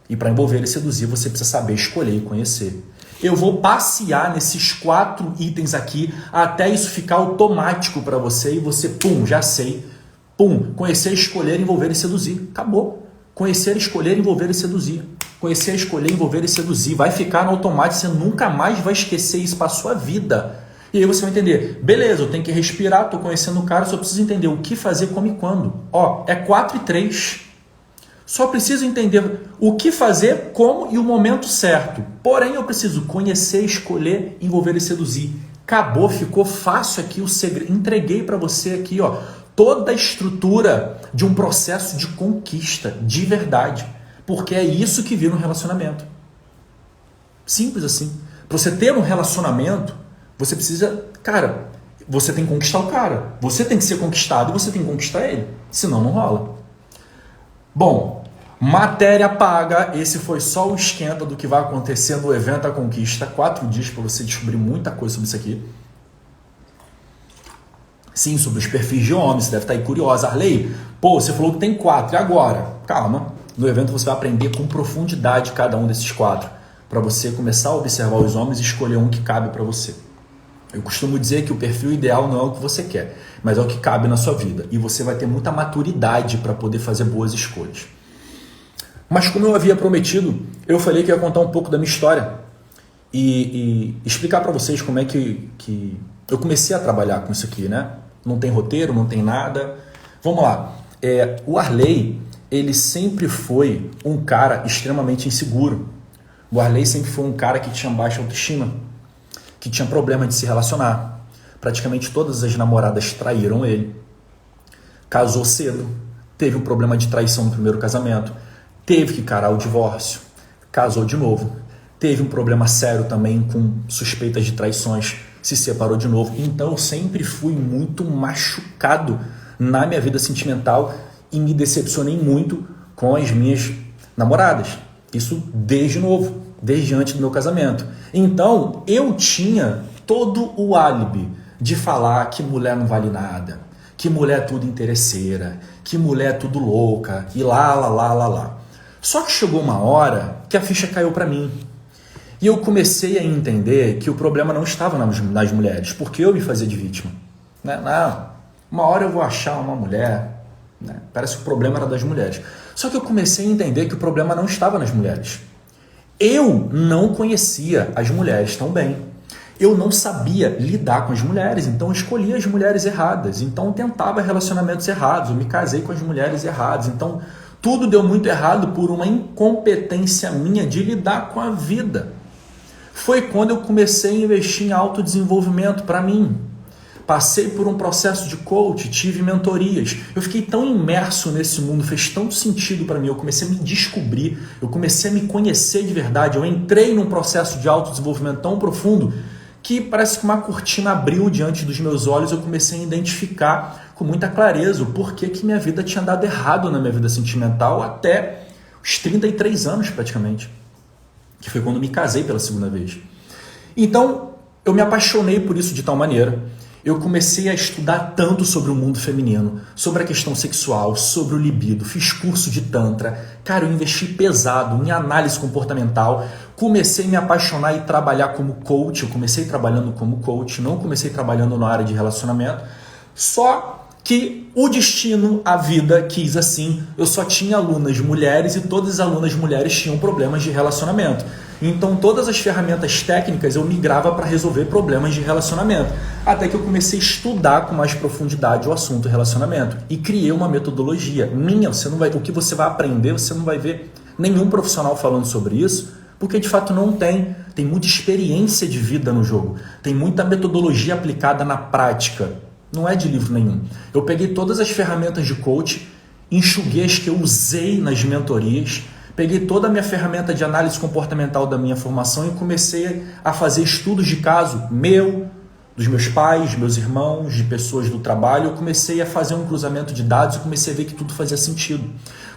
E para envolver e seduzir, você precisa saber escolher e conhecer. Eu vou passear nesses 4 itens aqui até isso ficar automático para você e você, já sei. Conhecer, escolher, envolver e seduzir. Acabou. Conhecer, escolher, envolver e seduzir. Conhecer, escolher, envolver e seduzir. Vai ficar no automático, você nunca mais vai esquecer isso para sua vida. E aí você vai entender, beleza, eu tenho que respirar, tô conhecendo o cara, só preciso entender o que fazer, como e quando. É 4 e 3. Só preciso entender o que fazer, como e o momento certo. Porém, eu preciso conhecer, escolher, envolver e seduzir. Acabou, ficou fácil aqui o segredo. Entreguei para você aqui, toda a estrutura de um processo de conquista, de verdade. Porque é isso que vira um relacionamento. Simples assim. Para você ter um relacionamento, você precisa... Cara, você tem que conquistar o cara. Você tem que ser conquistado e você tem que conquistar ele. Senão não rola. Bom, matéria paga. Esse foi só o esquenta do que vai acontecer no evento da Conquista. 4 dias para você descobrir muita coisa sobre isso aqui. Sim, sobre os perfis de homens. Você deve estar aí curiosa. Arley, você falou que tem 4. E agora? Calma. No evento você vai aprender com profundidade cada um desses 4. Para você começar a observar os homens e escolher um que cabe para você. Eu costumo dizer que o perfil ideal não é o que você quer, mas é o que cabe na sua vida. E você vai ter muita maturidade para poder fazer boas escolhas. Mas como eu havia prometido, eu falei que ia contar um pouco da minha história e explicar para vocês como é que eu comecei a trabalhar com isso aqui, né? Não tem roteiro, não tem nada. Vamos lá. O Arley, ele sempre foi um cara extremamente inseguro. O Arley sempre foi um cara que tinha baixa autoestima, que tinha problema de se relacionar. Praticamente todas as namoradas traíram ele. Casou cedo, teve um problema de traição no primeiro casamento, teve que encarar o divórcio, casou de novo, teve um problema sério também com suspeitas de traições, se separou de novo. Então eu sempre fui muito machucado na minha vida sentimental e me decepcionei muito com as minhas namoradas. Isso desde novo, desde antes do meu casamento. Então eu tinha todo o álibi de falar que mulher não vale nada, que mulher é tudo interesseira, que mulher é tudo louca e lá. Só que chegou uma hora que a ficha caiu para mim. E eu comecei a entender que o problema não estava nas mulheres, porque eu me fazia de vítima. Não, uma hora eu vou achar uma mulher, né? Parece que o problema era das mulheres. Só que eu comecei a entender que o problema não estava nas mulheres. Eu não conhecia as mulheres tão bem. Eu não sabia lidar com as mulheres, então eu escolhia as mulheres erradas. Então eu tentava relacionamentos errados, eu me casei com as mulheres erradas. Então tudo deu muito errado por uma incompetência minha de lidar com a vida. Foi quando eu comecei a investir em autodesenvolvimento para mim. Passei por um processo de coach, tive mentorias. Eu fiquei tão imerso nesse mundo, fez tanto sentido para mim. Eu comecei a me descobrir, eu comecei a me conhecer de verdade. Eu entrei num processo de autodesenvolvimento tão profundo que parece que uma cortina abriu diante dos meus olhos. Eu comecei a identificar com muita clareza o porquê que minha vida tinha dado errado na minha vida sentimental até os 33 anos praticamente, que foi quando me casei pela segunda vez. Então, eu me apaixonei por isso de tal maneira. Eu comecei a estudar tanto sobre o mundo feminino, sobre a questão sexual, sobre o libido, fiz curso de tantra, cara, eu investi pesado em análise comportamental, comecei a me apaixonar e trabalhar como coach. Eu comecei trabalhando como coach, não comecei trabalhando na área de relacionamento, só que o destino, a vida quis assim. Eu só tinha alunas mulheres e todas as alunas mulheres tinham problemas de relacionamento. Então todas as ferramentas técnicas eu migrava para resolver problemas de relacionamento. Até que eu comecei a estudar com mais profundidade o assunto relacionamento e criei uma metodologia minha. O que você vai aprender, você não vai ver nenhum profissional falando sobre isso, porque de fato não tem. Tem muita experiência de vida no jogo, tem muita metodologia aplicada na prática. Não é de livro nenhum. Eu peguei todas as ferramentas de coach, enxuguei as que eu usei nas mentorias, peguei toda a minha ferramenta de análise comportamental da minha formação e comecei a fazer estudos de caso meu, dos meus pais, meus irmãos, de pessoas do trabalho. Eu comecei a fazer um cruzamento de dados e comecei a ver que tudo fazia sentido.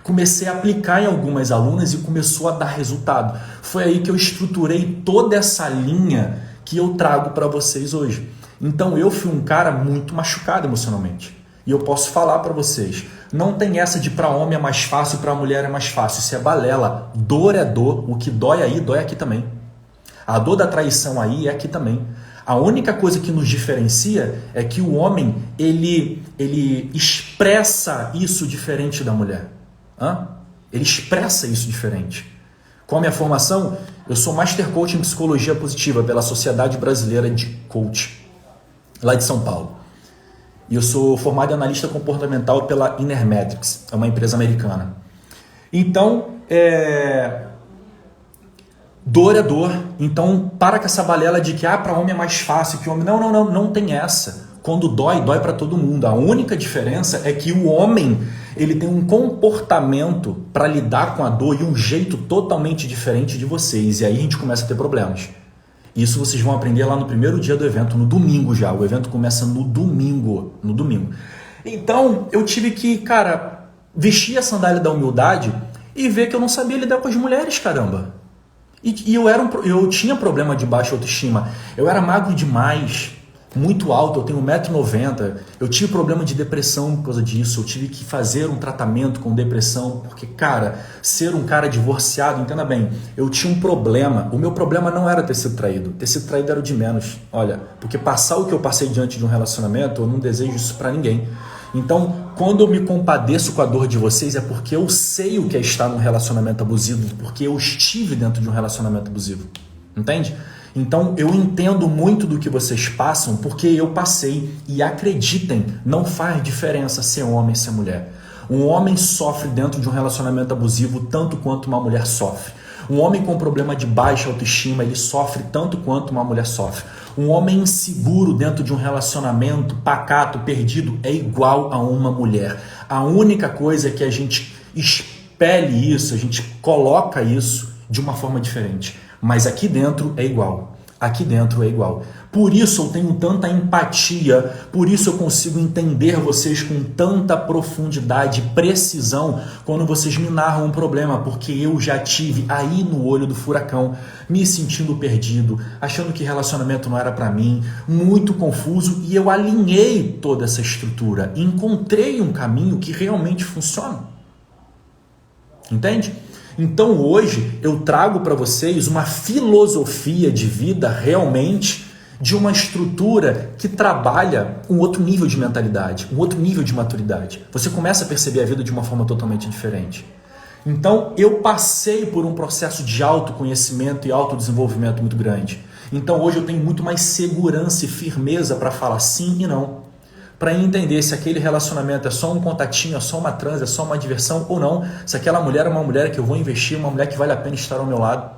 Comecei a aplicar em algumas alunas e começou a dar resultado. Foi aí que eu estruturei toda essa linha que eu trago para vocês hoje. Então eu fui um cara muito machucado emocionalmente. E eu posso falar para vocês, não tem essa de para homem é mais fácil, para mulher é mais fácil. Isso é balela. Dor é dor. O que dói aí, dói aqui também. A dor da traição aí é aqui também. A única coisa que nos diferencia é que o homem, ele expressa isso diferente da mulher. Ele expressa isso diferente. Com a minha formação, eu sou Master Coach em Psicologia Positiva pela Sociedade Brasileira de Coach, lá de São Paulo. E eu sou formado em analista comportamental pela Inner Metrics, é uma empresa americana. Então, dor é dor. Então, para com essa balela de que para homem é mais fácil que homem. Não tem essa. Quando dói, dói para todo mundo. A única diferença é que o homem, ele tem um comportamento para lidar com a dor e um jeito totalmente diferente de vocês. E aí a gente começa a ter problemas. Isso vocês vão aprender lá no primeiro dia do evento, no domingo já. O evento começa no domingo. Então, eu tive que, vestir a sandália da humildade e ver que eu não sabia lidar com as mulheres, caramba. E eu tinha problema de baixa autoestima. Eu era magro demais, muito alto, eu tenho 1,90 m. Eu tive problema de depressão por causa disso. Eu tive que fazer um tratamento com depressão, porque, ser um cara divorciado, entenda bem, eu tinha um problema. O meu problema não era ter sido traído. Ter sido traído era o de menos. Olha, porque passar o que eu passei diante de um relacionamento, eu não desejo isso pra ninguém. Então, quando eu me compadeço com a dor de vocês, é porque eu sei o que é estar num relacionamento abusivo, porque eu estive dentro de um relacionamento abusivo. Entende? Então, eu entendo muito do que vocês passam, porque eu passei. E acreditem, não faz diferença ser homem ou ser mulher. Um homem sofre dentro de um relacionamento abusivo tanto quanto uma mulher sofre. Um homem com problema de baixa autoestima, ele sofre tanto quanto uma mulher sofre. Um homem inseguro dentro de um relacionamento pacato, perdido, é igual a uma mulher. A única coisa é que a gente expele isso, a gente coloca isso de uma forma diferente. Mas aqui dentro é igual. Aqui dentro é igual. Por isso eu tenho tanta empatia, por isso eu consigo entender vocês com tanta profundidade e precisão quando vocês me narram um problema, porque eu já tive aí no olho do furacão, me sentindo perdido, achando que relacionamento não era para mim, muito confuso, e eu alinhei toda essa estrutura, encontrei um caminho que realmente funciona. Entende? Então hoje eu trago para vocês uma filosofia de vida realmente de uma estrutura que trabalha um outro nível de mentalidade, um outro nível de maturidade. Você começa a perceber a vida de uma forma totalmente diferente. Então eu passei por um processo de autoconhecimento e autodesenvolvimento muito grande. Então hoje eu tenho muito mais segurança e firmeza para falar sim e não. Para entender se aquele relacionamento é só um contatinho, é só uma trans, é só uma diversão ou não. Se aquela mulher é uma mulher que eu vou investir, uma mulher que vale a pena estar ao meu lado.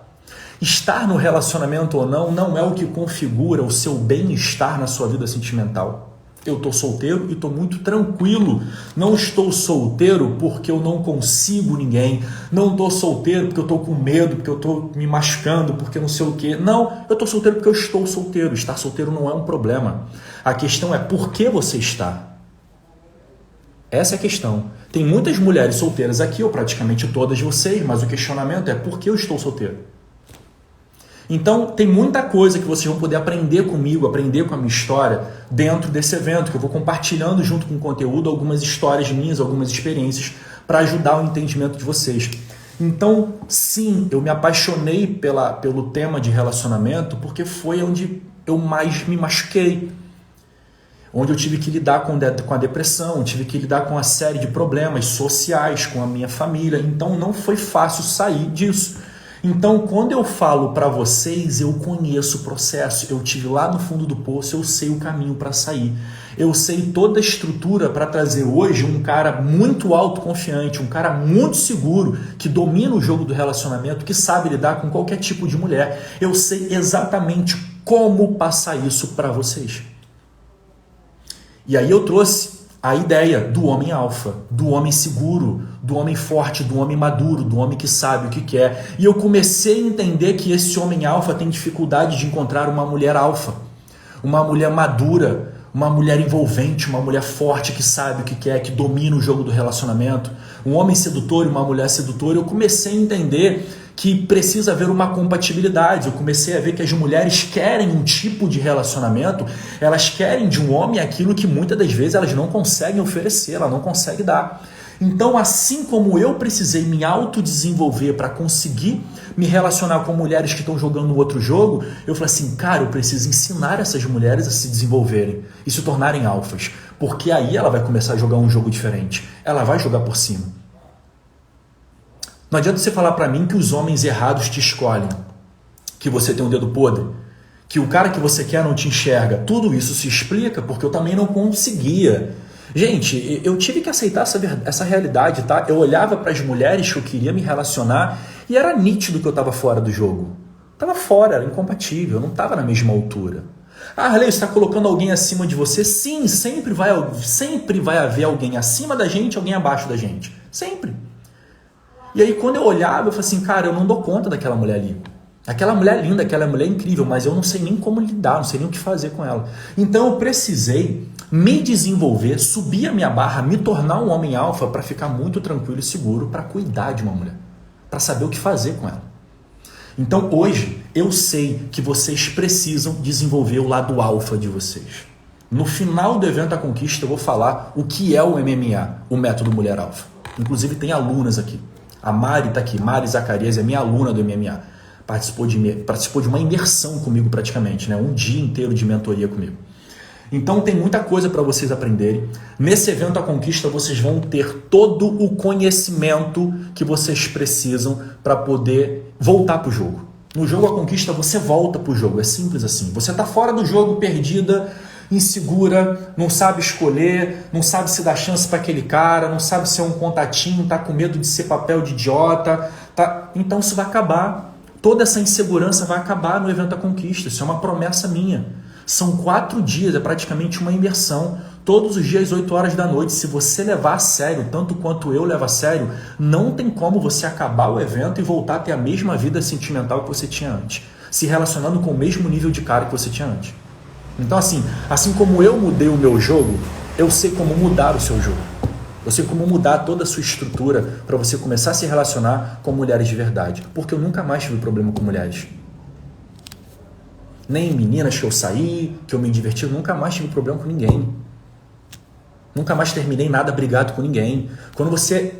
Estar no relacionamento ou não, não é o que configura o seu bem-estar na sua vida sentimental. Eu estou solteiro e estou muito tranquilo. Não estou solteiro porque eu não consigo ninguém. Não estou solteiro porque eu estou com medo, porque eu estou me machucando, porque não sei o quê. Não, eu estou solteiro porque eu estou solteiro. Estar solteiro não é um problema. A questão é por que você está. Essa é a questão. Tem muitas mulheres solteiras aqui, ou praticamente todas vocês, mas o questionamento é por que eu estou solteiro? Então, tem muita coisa que vocês vão poder aprender comigo, aprender com a minha história dentro desse evento, que eu vou compartilhando junto com o conteúdo algumas histórias minhas, algumas experiências para ajudar o entendimento de vocês. Então, sim, eu me apaixonei pelo tema de relacionamento porque foi onde eu mais me machuquei. onde eu tive que lidar com a depressão, tive que lidar com uma série de problemas sociais, com a minha família, então não foi fácil sair disso. Então, quando eu falo para vocês, eu conheço o processo, eu tive lá no fundo do poço, eu sei o caminho para sair. Eu sei toda a estrutura para trazer hoje um cara muito autoconfiante, um cara muito seguro, que domina o jogo do relacionamento, que sabe lidar com qualquer tipo de mulher. Eu sei exatamente como passar isso para vocês. E aí eu trouxe a ideia do homem alfa, do homem seguro, do homem forte, do homem maduro, do homem que sabe o que quer. E eu comecei a entender que esse homem alfa tem dificuldade de encontrar uma mulher alfa, uma mulher madura, uma mulher envolvente, uma mulher forte que sabe o que quer, que domina o jogo do relacionamento. Um homem sedutor e uma mulher sedutora. Eu comecei a entender que precisa haver uma compatibilidade. Eu comecei a ver que as mulheres querem um tipo de relacionamento, elas querem de um homem aquilo que muitas das vezes elas não conseguem oferecer, ela não consegue dar. Então, assim como eu precisei me autodesenvolver para conseguir me relacionar com mulheres que estão jogando outro jogo, eu falei assim, cara, eu preciso ensinar essas mulheres a se desenvolverem e se tornarem alfas, porque aí ela vai começar a jogar um jogo diferente, ela vai jogar por cima. Não adianta você falar para mim que os homens errados te escolhem, que você tem um dedo podre, que o cara que você quer não te enxerga. Tudo isso se explica porque eu também não conseguia. Gente, eu tive que aceitar essa realidade, tá? Eu olhava para as mulheres que eu queria me relacionar e era nítido que eu estava fora do jogo. Estava fora, era incompatível, eu não estava na mesma altura. Ah, Arley, você está colocando alguém acima de você? Sim, sempre vai haver alguém acima da gente, alguém abaixo da gente. Sempre. E aí quando eu olhava, eu falei assim, cara, eu não dou conta daquela mulher ali. Aquela mulher linda, aquela mulher incrível, mas eu não sei nem como lidar, não sei nem o que fazer com ela. Então eu precisei me desenvolver, subir a minha barra, me tornar um homem alfa para ficar muito tranquilo e seguro para cuidar de uma mulher, para saber o que fazer com ela. Então hoje eu sei que vocês precisam desenvolver o lado alfa de vocês. No final do evento A Conquista eu vou falar o que é o MMA, o método Mulher Alfa. Inclusive tem alunas aqui. A Mari está aqui, Mari Zacarias é minha aluna do MMA. Participou de uma imersão comigo praticamente, né? Um dia inteiro de mentoria comigo. Então tem muita coisa para vocês aprenderem. Nesse evento A Conquista vocês vão ter todo o conhecimento que vocês precisam para poder voltar para o jogo. No jogo A Conquista você volta para o jogo, é simples assim. Você está fora do jogo, perdida, insegura, não sabe escolher, não sabe se dá chance para aquele cara, não sabe se é um contatinho, tá com medo de ser papel de idiota, tá? Então isso vai acabar. Toda essa insegurança vai acabar no evento A Conquista. Isso é uma promessa minha. São 4 dias, é praticamente uma imersão. Todos os dias, 8 horas da noite. Se você levar a sério, tanto quanto eu levo a sério, não tem como você acabar o evento e voltar a ter a mesma vida sentimental que você tinha antes. Se relacionando com o mesmo nível de cara que você tinha antes. Então assim como eu mudei o meu jogo, eu sei como mudar o seu jogo. Eu sei como mudar toda a sua estrutura para você começar a se relacionar com mulheres de verdade. Porque eu nunca mais tive problema com mulheres. Nem meninas que eu saí, que eu me diverti, eu nunca mais tive problema com ninguém. Nunca mais terminei nada brigado com ninguém. Quando você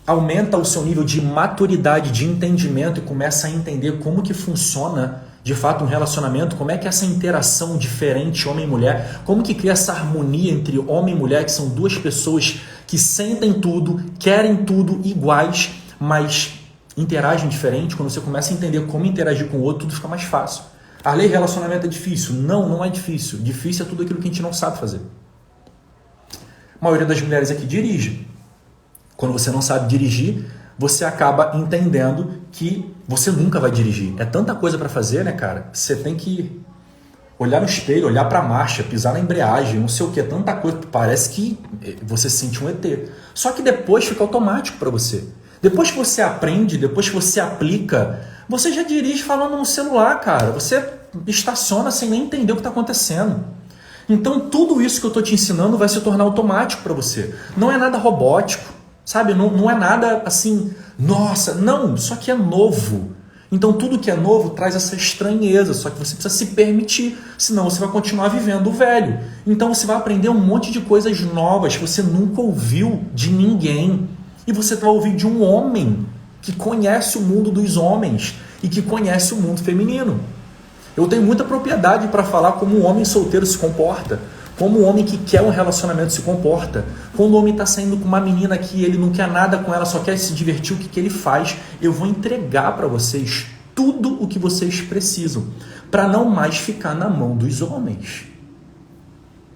aumenta o seu nível de maturidade, de entendimento e começa a entender como que funciona de fato um relacionamento, como é que essa interação diferente homem e mulher, como que cria essa harmonia entre homem e mulher, que são duas pessoas que sentem tudo, querem tudo iguais, mas interagem diferente. Quando você começa a entender como interagir com o outro, tudo fica mais fácil. Arley, relacionamento é difícil? Não, não é difícil. Difícil é tudo aquilo que a gente não sabe fazer. A maioria das mulheres aqui dirige. Quando você não sabe dirigir, você acaba entendendo que você nunca vai dirigir. É tanta coisa para fazer, né, cara? Você tem que olhar no espelho, olhar para a marcha, pisar na embreagem, não sei o que, é tanta coisa. Parece que você sente um ET. Só que depois fica automático para você. Depois que você aprende, depois que você aplica, você já dirige falando no celular, cara. Você estaciona sem nem entender o que está acontecendo. Então tudo isso que eu estou te ensinando vai se tornar automático para você. Não é nada robótico. Sabe, não é nada assim, nossa, não, só que é novo. Então tudo que é novo traz essa estranheza, só que você precisa se permitir, senão você vai continuar vivendo o velho. Então você vai aprender um monte de coisas novas que você nunca ouviu de ninguém. E você vai ouvir de um homem que conhece o mundo dos homens e que conhece o mundo feminino. Eu tenho muita propriedade para falar como um homem solteiro se comporta, como o homem que quer um relacionamento se comporta. Quando o homem está saindo com uma menina que ele não quer nada com ela, só quer se divertir, o que ele faz? Eu vou entregar para vocês tudo o que vocês precisam, para não mais ficar na mão dos homens.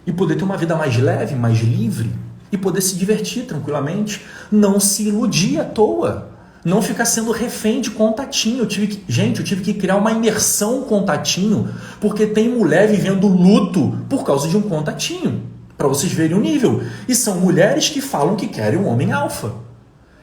E poder ter uma vida mais leve, mais livre, e poder se divertir tranquilamente. Não se iludir à toa. Não ficar sendo refém de contatinho. Eu tive que criar uma imersão contatinho, porque tem mulher vivendo luto por causa de um contatinho, para vocês verem o nível. E são mulheres que falam que querem um homem alfa.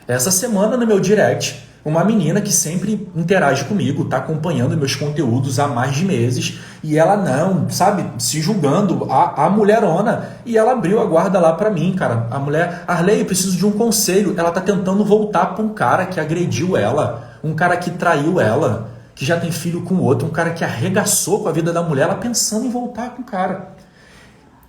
Essa semana no meu direct, uma menina que sempre interage comigo, está acompanhando meus conteúdos há mais de meses, e ela não, sabe, se julgando, a mulherona, e ela abriu a guarda lá para mim, cara. A mulher, Arley, eu preciso de um conselho. Ela tá tentando voltar para um cara que agrediu ela, um cara que traiu ela, que já tem filho com outro, um cara que arregaçou com a vida da mulher, ela pensando em voltar com o cara.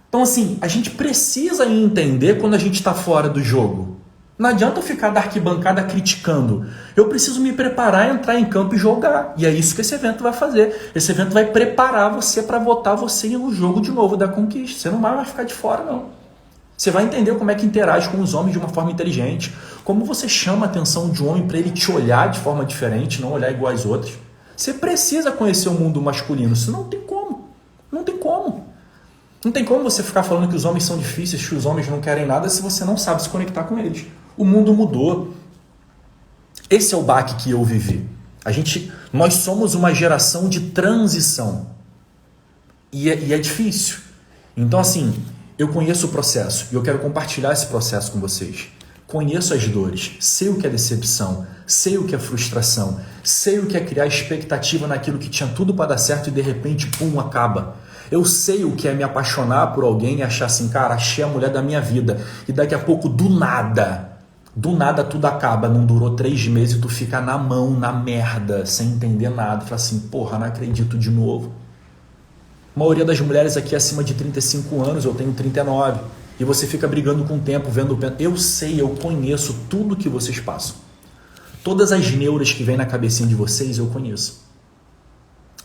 Então, assim, a gente precisa entender quando a gente está fora do jogo. Não adianta eu ficar da arquibancada criticando. Eu preciso me preparar, entrar em campo e jogar. E é isso que esse evento vai fazer. Esse evento vai preparar você para botar você no jogo de novo da conquista. Você não vai ficar de fora, não. Você vai entender como é que interage com os homens de uma forma inteligente. Como você chama a atenção de um homem para ele te olhar de forma diferente, não olhar igual às outras. Você precisa conhecer o mundo masculino. Senão não tem como. Não tem como. Não tem como você ficar falando que os homens são difíceis, que os homens não querem nada, se você não sabe se conectar com eles. O mundo mudou. Esse é o baque que eu vivi. Nós somos uma geração de transição. E é difícil. Então, assim, eu conheço o processo e eu quero compartilhar esse processo com vocês. Conheço as dores, sei o que é decepção, sei o que é frustração, sei o que é criar expectativa naquilo que tinha tudo para dar certo e de repente, pum, acaba. Eu sei o que é me apaixonar por alguém e achar assim, cara, achei a mulher da minha vida. E daqui a pouco, do nada tudo acaba. Não durou 3 meses e tu fica na mão, na merda, sem entender nada. Fala assim, porra, não acredito de novo. A maioria das mulheres aqui é acima de 35 anos, eu tenho 39. E você fica brigando com o tempo, vendo o tempo. Eu sei, eu conheço tudo que vocês passam. Todas as neuras que vêm na cabecinha de vocês, eu conheço.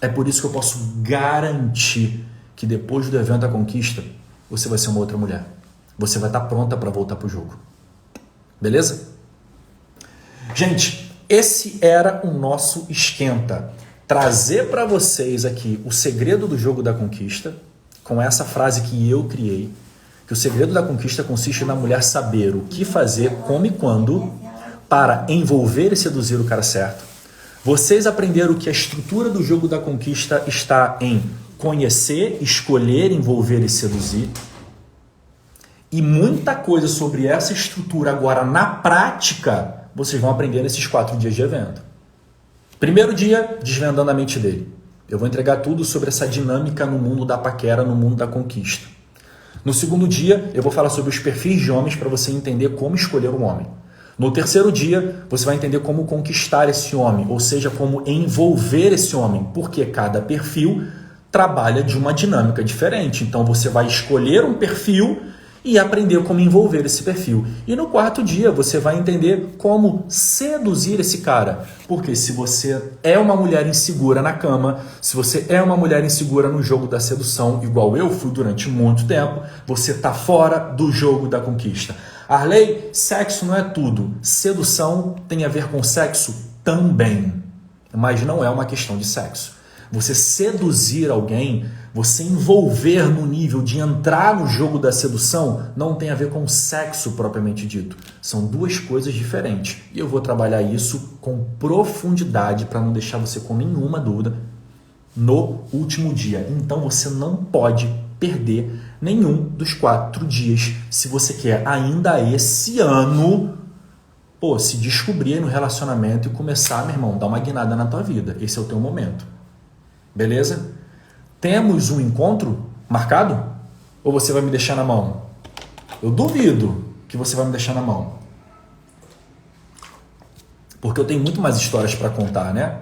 É por isso que eu posso garantir que depois do evento da conquista, você vai ser uma outra mulher. Você vai estar pronta para voltar pro jogo. Beleza? Gente, esse era o nosso esquenta. Trazer para vocês aqui o segredo do jogo da conquista, com essa frase que eu criei, que o segredo da conquista consiste na mulher saber o que fazer, como e quando, para envolver e seduzir o cara certo. Vocês aprenderam que a estrutura do jogo da conquista está em conhecer, escolher, envolver e seduzir. E muita coisa sobre essa estrutura agora na prática, vocês vão aprender nesses 4 dias de evento. Primeiro dia, desvendando a mente dele. Eu vou entregar tudo sobre essa dinâmica no mundo da paquera, no mundo da conquista. No segundo dia, eu vou falar sobre os perfis de homens para você entender como escolher um homem. No terceiro dia, você vai entender como conquistar esse homem, ou seja, como envolver esse homem, porque cada perfil trabalha de uma dinâmica diferente. Então, você vai escolher um perfil e aprender como envolver esse perfil. E no quarto dia, você vai entender como seduzir esse cara. Porque se você é uma mulher insegura na cama, se você é uma mulher insegura no jogo da sedução, igual eu fui durante muito tempo, você está fora do jogo da conquista. Arley, sexo não é tudo. Sedução tem a ver com sexo também. Mas não é uma questão de sexo. Você seduzir alguém, você envolver no nível de entrar no jogo da sedução, não tem a ver com sexo propriamente dito. São 2 coisas diferentes. E eu vou trabalhar isso com profundidade para não deixar você com nenhuma dúvida no último dia. Então você não pode perder nenhum dos 4 dias se você quer ainda esse ano se descobrir no relacionamento e começar, meu irmão, dar uma guinada na tua vida. Esse é o teu momento. Beleza? Temos um encontro marcado? Ou você vai me deixar na mão? Eu duvido que você vai me deixar na mão. Porque eu tenho muito mais histórias para contar, né?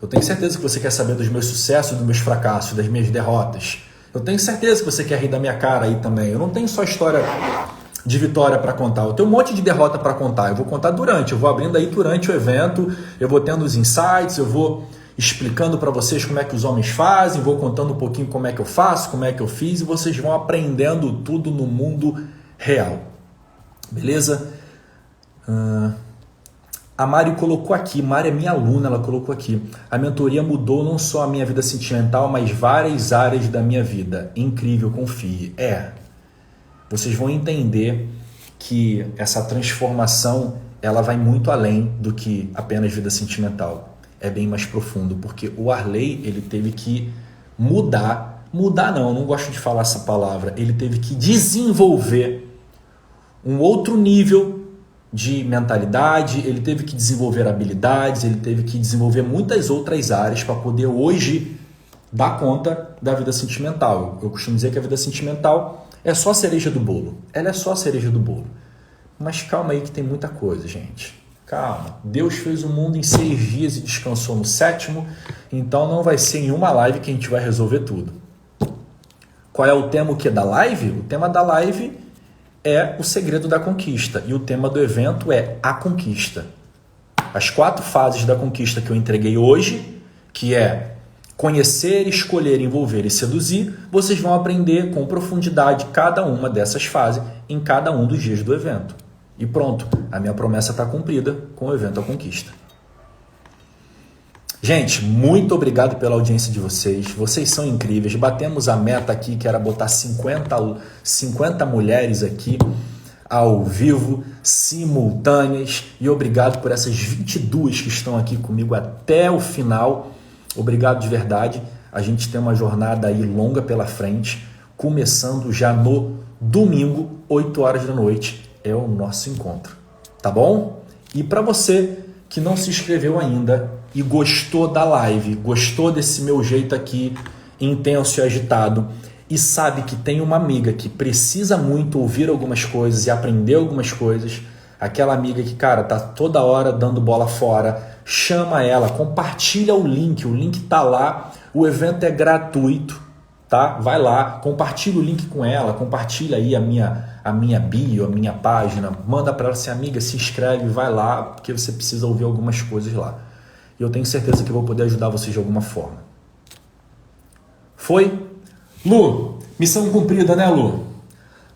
Eu tenho certeza que você quer saber dos meus sucessos, dos meus fracassos, das minhas derrotas. Eu tenho certeza que você quer rir da minha cara aí também. Eu não tenho só história de vitória para contar. Eu tenho um monte de derrota para contar. Eu vou contar eu vou abrindo aí durante o evento, eu vou tendo os insights, eu vou explicando para vocês como é que os homens fazem, vou contando um pouquinho como é que eu faço, como é que eu fiz, e vocês vão aprendendo tudo no mundo real. Beleza? A Mari colocou aqui, Mari é minha aluna, ela colocou aqui: a mentoria mudou não só a minha vida sentimental, mas várias áreas da minha vida. Incrível, confie. Vocês vão entender que essa transformação, ela vai muito além do que apenas vida sentimental. É bem mais profundo, porque o Arley, ele teve que mudar não gosto de falar essa palavra, ele teve que desenvolver um outro nível de mentalidade, ele teve que desenvolver habilidades, ele teve que desenvolver muitas outras áreas para poder hoje dar conta da vida sentimental. Eu costumo dizer que a vida sentimental é só a cereja do bolo. Ela é só a cereja do bolo. Mas calma aí que tem muita coisa, gente. Calma. Deus fez o mundo em 6 dias e descansou no 7º, então não vai ser em uma live que a gente vai resolver tudo. Qual é o tema da live? O tema da live é o segredo da conquista, e o tema do evento é a conquista. As 4 fases da conquista que eu entreguei hoje, que é conhecer, escolher, envolver e seduzir, vocês vão aprender com profundidade cada uma dessas fases em cada um dos dias do evento. E pronto, a minha promessa está cumprida com o evento A Conquista. Gente, muito obrigado pela audiência de vocês. Vocês são incríveis. Batemos a meta aqui, que era botar 50 mulheres aqui ao vivo, simultâneas. E obrigado por essas 22 que estão aqui comigo até o final. Obrigado de verdade. A gente tem uma jornada aí longa pela frente, começando já no domingo, 8 horas da noite. É o nosso encontro. Tá bom? E para você que não se inscreveu ainda e gostou da live, gostou desse meu jeito aqui intenso e agitado, e sabe que tem uma amiga que precisa muito ouvir algumas coisas e aprender algumas coisas, aquela amiga que, cara, tá toda hora dando bola fora, chama ela, compartilha o link tá lá, o evento é gratuito, tá? Vai lá, compartilha o link com ela, compartilha aí a minha bio, a minha página, manda para ela assim: amiga, se inscreve, vai lá, porque você precisa ouvir algumas coisas lá. E eu tenho certeza que eu vou poder ajudar vocês de alguma forma. Foi? Lu, missão cumprida, né, Lu?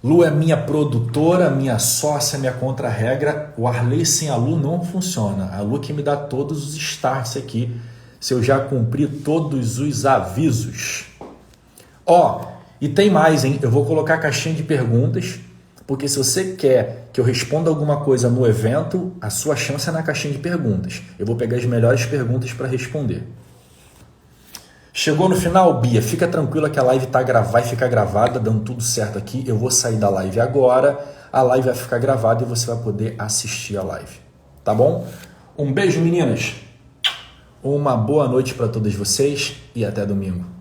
Lu é minha produtora, minha sócia, minha contra-regra. O Arley sem a Lu não funciona. A Lu que me dá todos os starts aqui, se eu já cumpri todos os avisos. E tem mais, hein? Eu vou colocar a caixinha de perguntas, porque se você quer que eu responda alguma coisa no evento, a sua chance é na caixinha de perguntas. Eu vou pegar as melhores perguntas para responder. Chegou no final, Bia? Fica tranquila que a live vai ficar gravada, dando tudo certo aqui. Eu vou sair da live agora, a live vai ficar gravada e você vai poder assistir a live. Tá bom? Um beijo, meninas. Uma boa noite para todas vocês e até domingo.